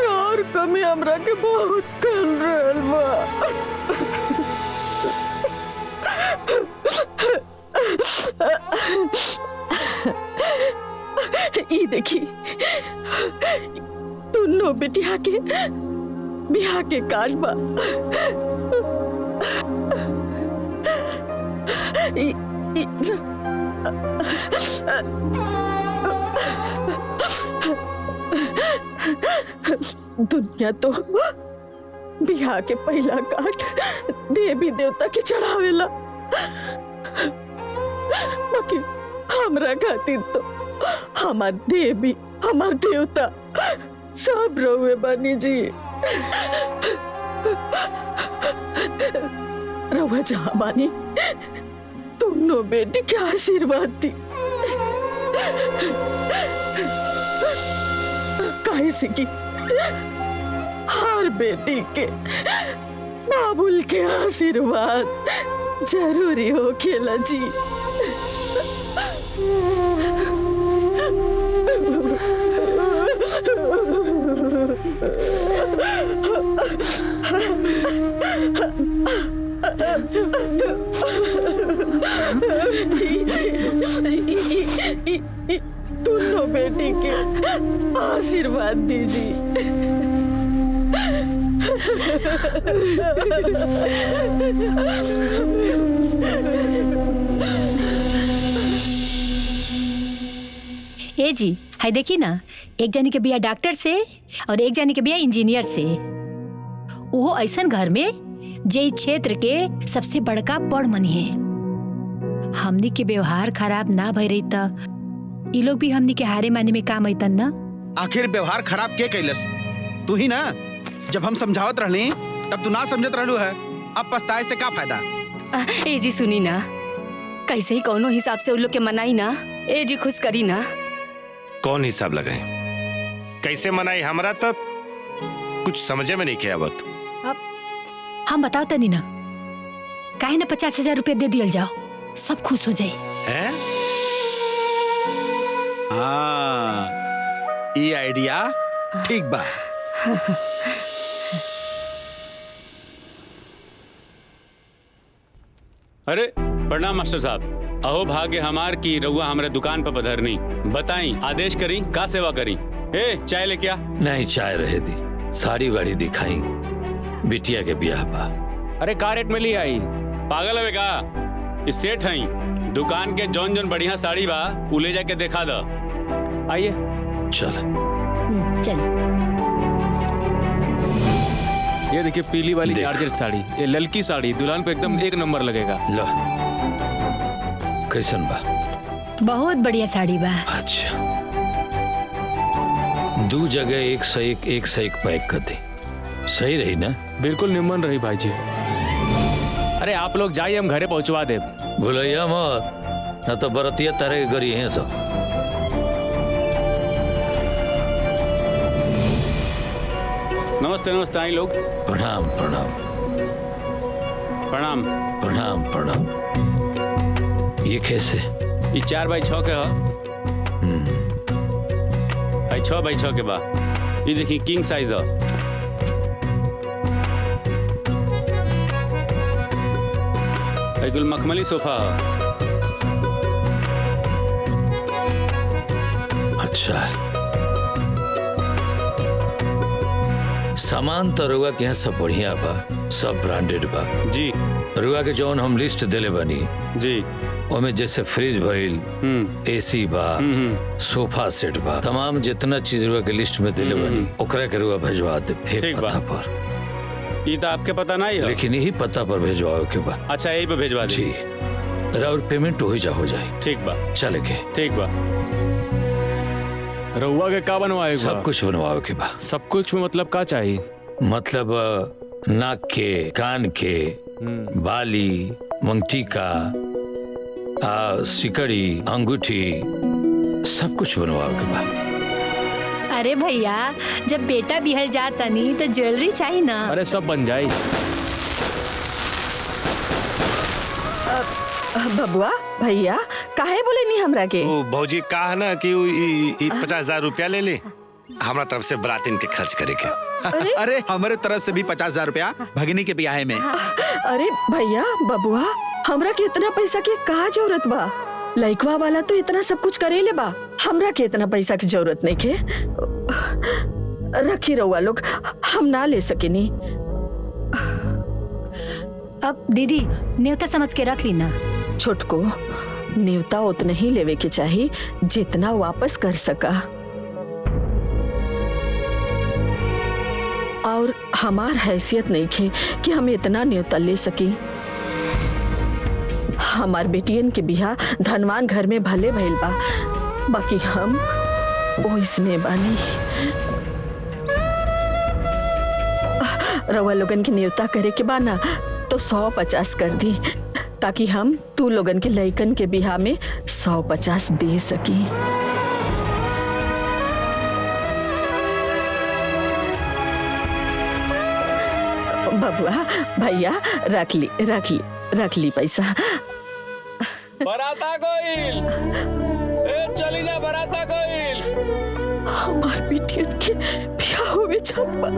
और कमी हमरा के बहुत कर रहल बा। ई देखी दोनों बिटिया के बियाह के कार्ड बा। दुनिया तो बियाह के पहला कार्ड देवी देवता के चढ़ावेला, बाकी हमरा खातिर तो हमार देवी हमार देवता सब रहुए बनी जी। रहुआ जहाँ बानी दोनों बेटी के आशीर्वाद दी। काहे से कि हर बेटी के बाबुल के आशीर्वाद जरूरी हो खेला जी। दोनों बेटी के आशीर्वाद दीजिए। ए जी, हाय देखी ना, एक जनी के बिया डॉक्टर से और एक जनी के बिया इंजीनियर से। वो ऐसन घर में जे इस क्षेत्र के सबसे बड़का बड़ मनी है। हमनी के व्यवहार खराब ना भई रही त ई लोग भी हमनी के हारे माने में काम अइतन ना। आखिर व्यवहार खराब के कैलस? तू ही ना। जब हम समझावत रहली तब तू ना समझत रहलू है। अब पछताए से का फायदा? ए जी सुनी ना, कैसे ही कौनो हिसाब से उन लोग के मनाई ना। ए जी खुश करी ना। कौन हिसाब लगाए, कैसे मनाई? हमरा तब कुछ समझे में नहीं किया आवत। अब हम बताओ तनी ना, काहे ना 50,000 रुपया दे दियल जाओ, सब खुश हो जाए। हैं? हाँ, ये आइडिया ठीक बा। अरे प्रणाम मास्टर साहब। अहो भाग्य हमार की रउआ हमारे दुकान पर पधरनी। बताई आदेश करी, का सेवा करी? ए चाय ले क्या? नहीं, चाय रहे दी, साड़ी वाड़ी दिखाई, बिटिया के ब्याह बा। अरे का रेट में ली आई? पागल है का? इस सेठ हई, दुकान के जौन जौन बढ़िया साड़ी बा उ ले जाके दिखा द। आइए चल चल। ये देखिए पीली वाली जॉर्जेट साड़ी, ये ललकी साड़ी दुल्हन पे एकदम एक नंबर लगेगा। लो, कैसन बा? बहुत बढ़िया साड़ी बा। अच्छा, दो जगह एक से एक पैक कर दे, सही रही ना? बिल्कुल निमन रही भाई जी। अरे आप लोग जाइए, हम घरे पहुंचवा दे। भूलैया मत, न तो बरतिया तरह के गरी हैं सब। नमस्ते नमस्ते, आई लोग। प्रणाम प्रणाम प्रणाम प्रणाम प्रणाम। ये कैसे? ये 4x6 के है। 6x6 के बा। ये देखिए किंग साइज है। कुल मखमली सोफा है। अच्छा, सामान तो रुआ के यहाँ सब बढ़िया बा, सब ब्रांडेड बा जी। रुआ के जौन हम लिस्ट देले बनी जी, ओमे जैसे फ्रिज भइल, एसी बा, सोफा सेट बा, तमाम जितना चीज रुआ के लिस्ट में देले बनी ओकरा के रुआ भेजवा दे। ठीक पता बा। पर ये तो आपके पता नहीं है, लेकिन यही पता पर भेजवाओ के बा। अच्छा, यही पे भेजवा दे। जी, और पेमेंट हो जाए। ठीक बा, चले के। ठीक बा। रउआ के का बनवाए? सब कुछ बनवाओ के बा। सब कुछ में मतलब का चाहिए? मतलब नाक के, कान के, बाली, मंगटी का, सिकड़ी, अंगूठी, सब कुछ बनवाओ के बा। अरे भैया, जब बेटा बिहल जाता नहीं तो ज्वेलरी चाहिए ना। अरे सब बन जाए। बबुआ भैया काहे बोले नहीं हमरा के? ओ भौजी कहा ना कि 50,000 रुपया ले ले, हमरा तरफ से बरातीन के खर्च करे के। अरे हमारे तरफ से भी 50,000 रुपया भगिनी के ब्याह में। अरे भैया बबुआ, हमरा के इतना पैसा के का जरूरत बा? लइकवा वाला तो इतना सब कुछ करेले बा, हमरा के इतना पैसा की जरूरत नहीं के। रखी रहुआ लोग, हम ना ले सकेनी। अब दीदी न्योता समझ के रख ली ना। छोटको, न्योता उतना ही लेवे के चाहिए जितना वापस कर सका। और हमार हैसियत नहीं खे कि हम इतना न्योता ले सकी। हमार बेटियन के बिहा धनवान घर में भले भइल बा, बाकी हम ओइसने बानी। रवा लोगन के न्योता करे के बा ना तो 150 कर दी, ताकि हम तू लोगन के लइकन के बिहा में 150 दे सकी। बबुआ भैया रख ली पैसा। बराता गोइल, ए चली जा बराता गोइल। हमार बिटियन के ब्याह होवे जात बा।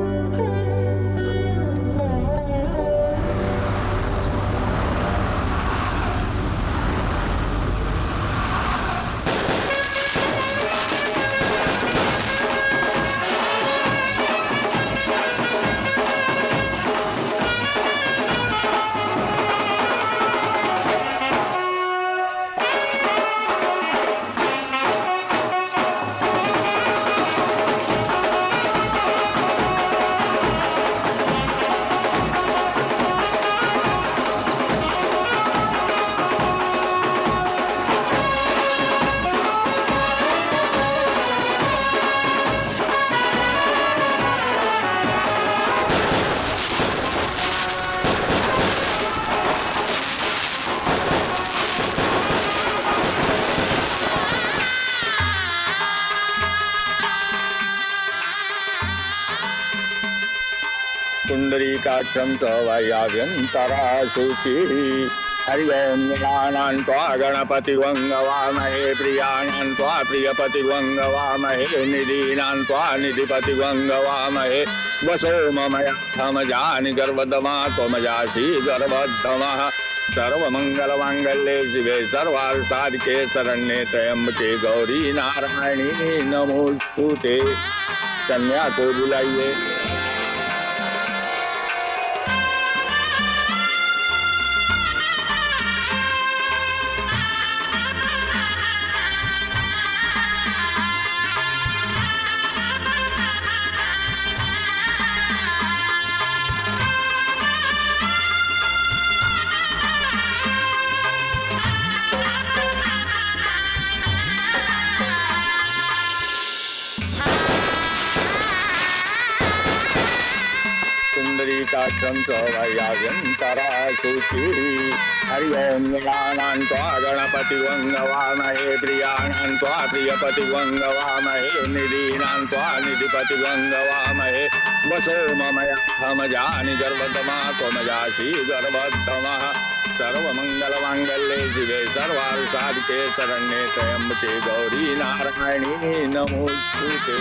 पुंडरीकाक्षं च वायाभ्यन्तरा शुचिः हरि ओं गणानां त्वा गणपतिवङ्गवामहे प्रियाणां त्वा प्रियपतिवङ्गवामहे निधीनां त्वा निधिपतिवङ्गवामहे वसो ममयामजानि गर्भदमा त्वमजासि गर्भद्धमः सर्वमङ्गलमाङ्गल्ये शिवे सर्वार्थसाधिके शरण्ये त्र्यम्बके गौरी नारायणी नमोस्तुते। कन्या को बुलाइए। पुंडरीकाक्षं च वायाभ्यन्तरा शुचिः हरि ओं गणानां त्वा गणपतिवङ्गवामहे प्रियाणां त्वा प्रियपतिवङ्गवामहे निधीनां त्वा निधिपतिवङ्गवामहे वसो ममयामजानि गर्भदमा त्वमजासि गर्भद्धमः सर्वमङ्गलमाङ्गल्ये शिवे सर्वार्थसाधिके शरण्ये त्र्यम्बके गौरी नारायणी नमोस्तुते।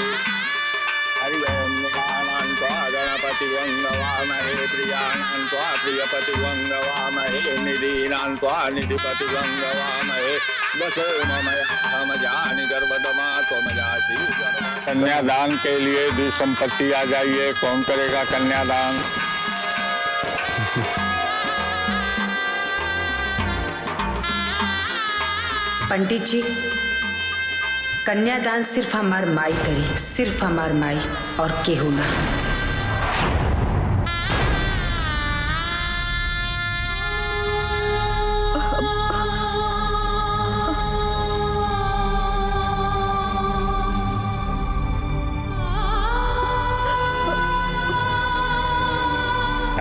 हरि ओं गणानां त्वा गणपतिवङ्गवामहे प्रियाणां त्वा प्रियपतिवङ्गवामहे निधीनां त्वा निधिपतिवङ्गवामहे वसो ममयामजानि गर्भदमा त्वमजासि गर्भद्धमः। कन्यादान के लिए भी संपत्ति आ जाइए। कौन करेगा कन्यादान? पंडित जी, कन्यादान सिर्फ हमार माई करी, सिर्फ हमार माई और केहू ना।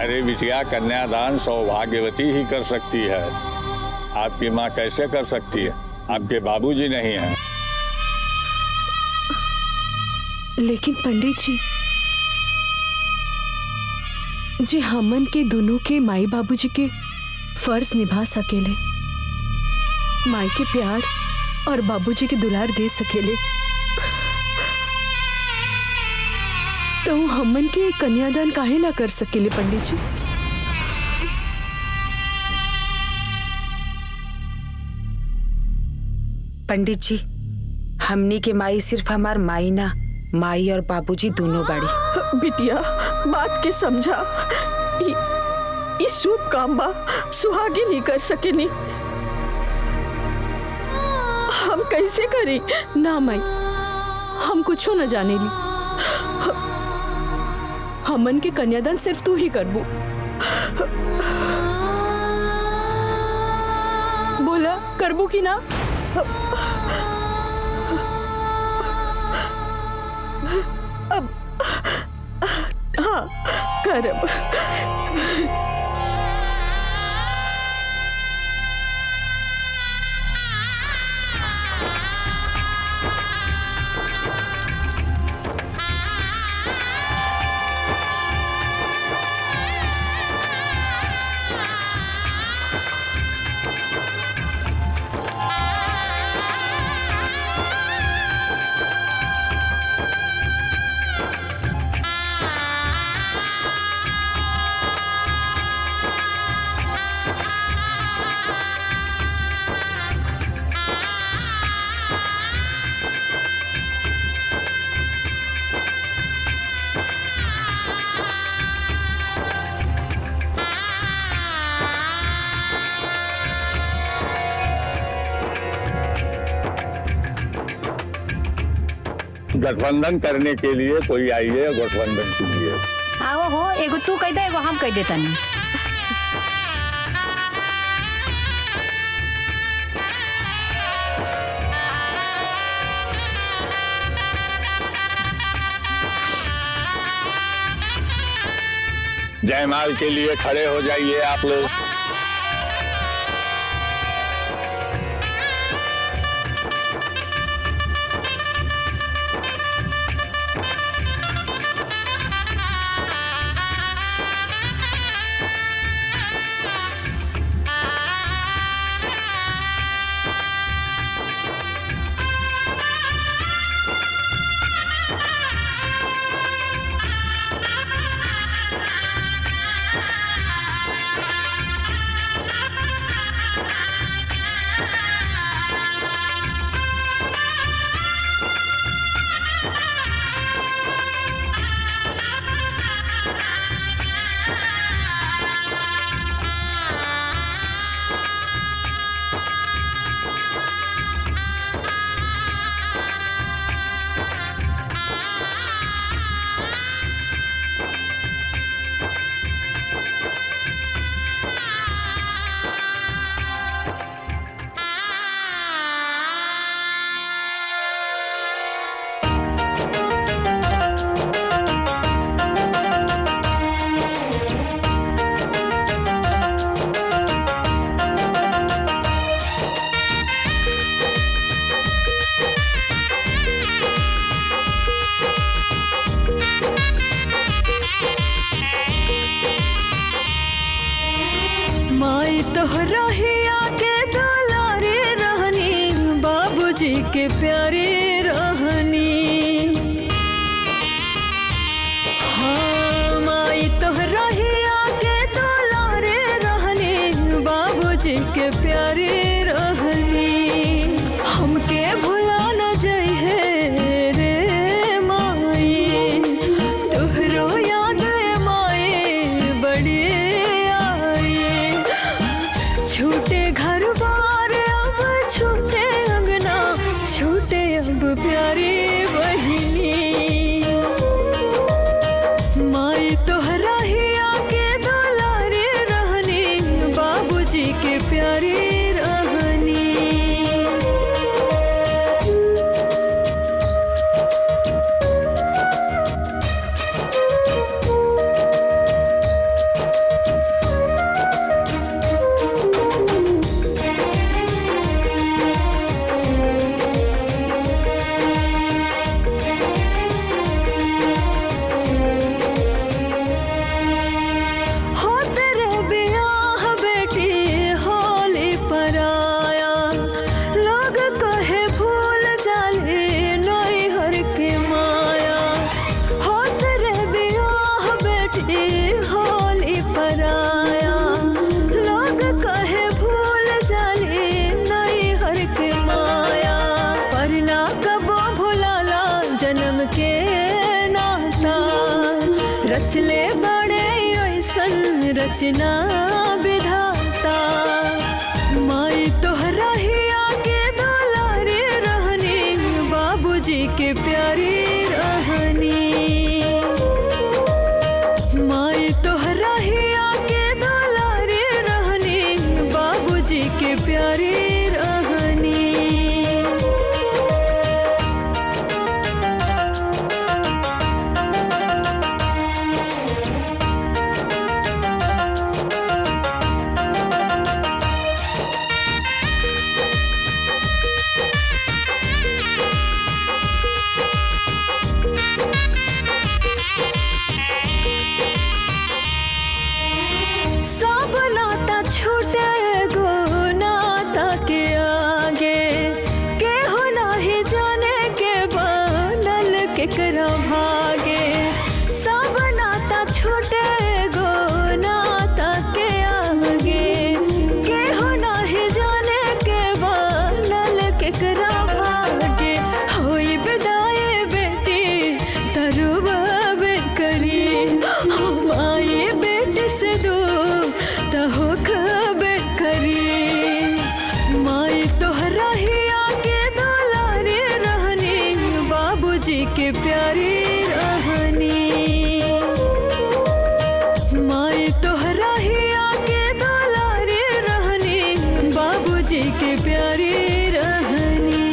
अरे बिटिया, कन्यादान सौभाग्यवती ही कर सकती है। आपकी माँ कैसे कर सकती है? आपके बाबूजी नहीं हैं। लेकिन पंडित जी हमन के दोनों के माई बाबूजी के फर्ज निभा सकेले, माई के प्यार और बाबूजी के दुलार दे सकेले, तो हमन के कन्यादान काहे ना कर सकेले पंडित जी? पंडित जी, हमनी के माई सिर्फ हमार माई ना, माई और बाबूजी दोनों बाड़ी। बिटिया बात के समझा, ये शुभ काम बा, सुहागी नहीं कर सकेनी। हम कैसे करी? ना माई, हम कुछो न जाने ली। हमन के कन्यादान सिर्फ तू ही करबू। बोला करबू की ना? अब हाँ करब। गठबंधन करने के लिए कोई आइए, गठबंधन कीजिए। आओ हो, एगो तू कह दे, एगो हम कह देता नहीं। जयमाल के लिए खड़े हो जाइए आप लोग। माई तोहरा ही आके दुलारे रहनी, बाबूजी के प्यारे रहनी। हाँ माई तोहरा ही आके दुलारे रहनी, बाबूजी के प्यारे रहनी। हमके भुला न जइहे रे माई, तोहरो याद माई बड़ी छूटे घर बार अब छूटे अंगना, छूटे अब प्यारी बहिनी। माई तोहरा ही आके दुलारे रहनी, बाबूजी के प्यारी रहनी। रचले बड़े ऐसन रचना विधाता, माई तोहरा ही आके दुलारे रहनी, बाबूजी के प्यारी रहनी। माई तोहरा ही आके दुलारे रहनी, बाबूजी के प्यारी रहनी। बाबूजी के प्यारी रहनी माई तोहरा ही आके दुलारी रहनी बाबूजी के प्यारी रहनी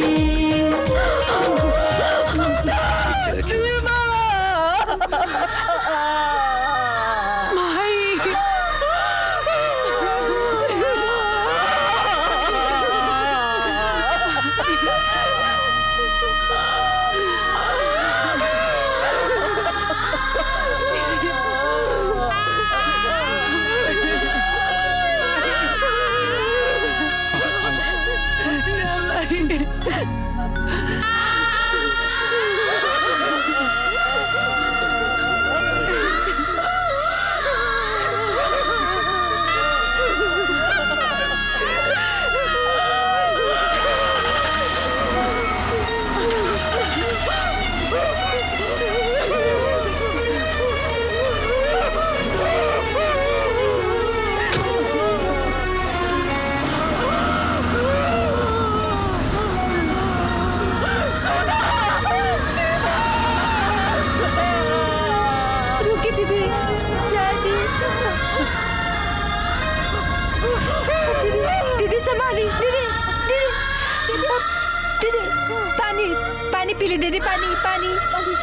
पानी पी ली दीदी, पानी पानी पानी।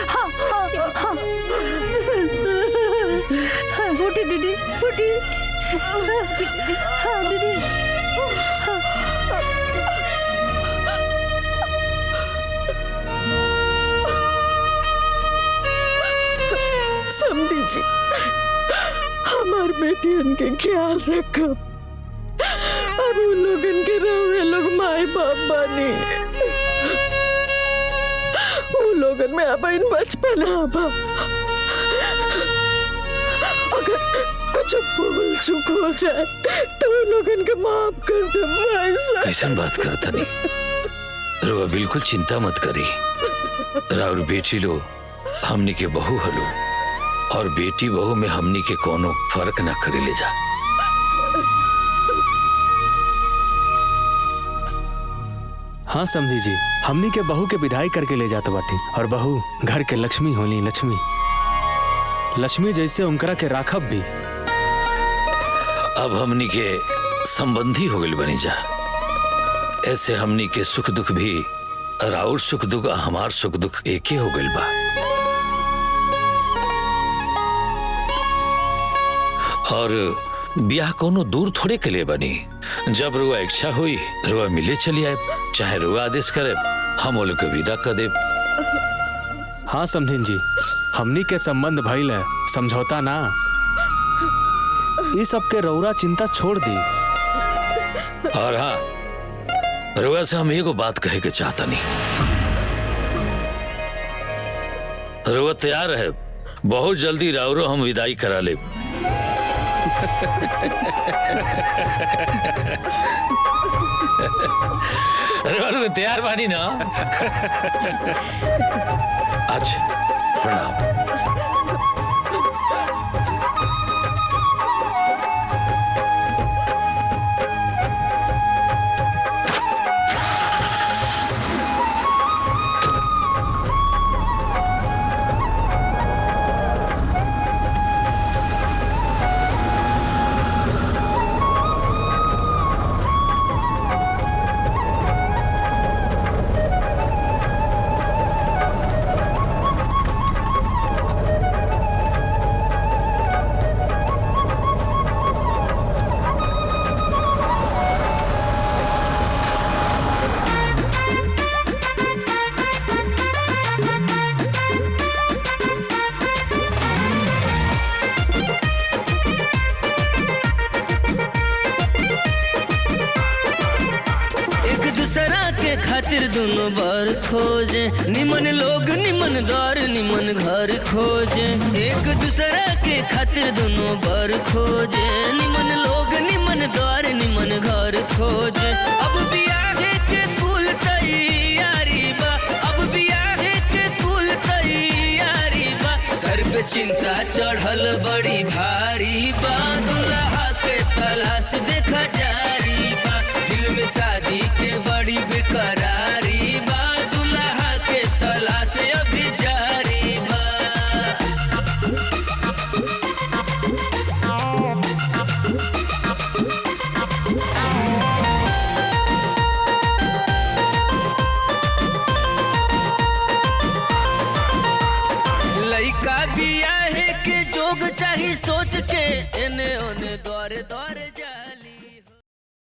हाँ हाँ हाँ उठी दीदी, उठी। हाँ दीदी। समझी जी, हमार बेटियन के ख्याल रखब। अब उन लोगन के रहुए लोग माए बाप बानी, उन लोगन में अब इन बचपन आबा। अगर कुछ भूल चूक हो जाए तो उन लोगन के माफ कर दे भाई साहब। कैसन बात करता नहीं, रुआ बिल्कुल चिंता मत करी। राउर बेटी लो हमनी के बहू हलो, और बेटी बहू में हमनी के कोनो फर्क ना करे ले जा। हाँ समझी जी, हमनी के बहू के विदाई करके ले जाते बाटी, और बहू घर के लक्ष्मी होली। लक्ष्मी लक्ष्मी जैसे उनकरा के राखब भी। अब हमनी के संबंधी हो गए बनी जा, ऐसे हमनी के सुख दुख भी राउर सुख दुख हमार सुख दुख एक ही हो गए बा। और ब्याह कोनो दूर थोड़े के लिए बनी, जब रुआ इच्छा हुई रुआ मिले चली आए, चाहे रुआ आदेश करे हम वो लोग के विदा कर दे। हाँ समझिन जी, हमनी के संबंध भइल है, समझौता ना। इस सब के रौरा चिंता छोड़ दी। और हाँ, रुआ से हम एगो बात कहे के चाहता नहीं। रुआ तैयार है, बहुत जल्दी राउरो हम विदाई करा ले। अरे तैयार बानी ना? अच्छा प्रणाम। खातिर दोनों बार खोजे, निमन लोग निमन द्वार निमन घर खोजे। एक दूसरा के खातिर दोनों बार खोजे, निमन लोग निमन द्वार निमन घर खोजे। अब बियाह के कुल तैयारी बा, अब बियाह के कुल तैयारी बा। सर पे चिंता चढ़ल बड़ी भारी।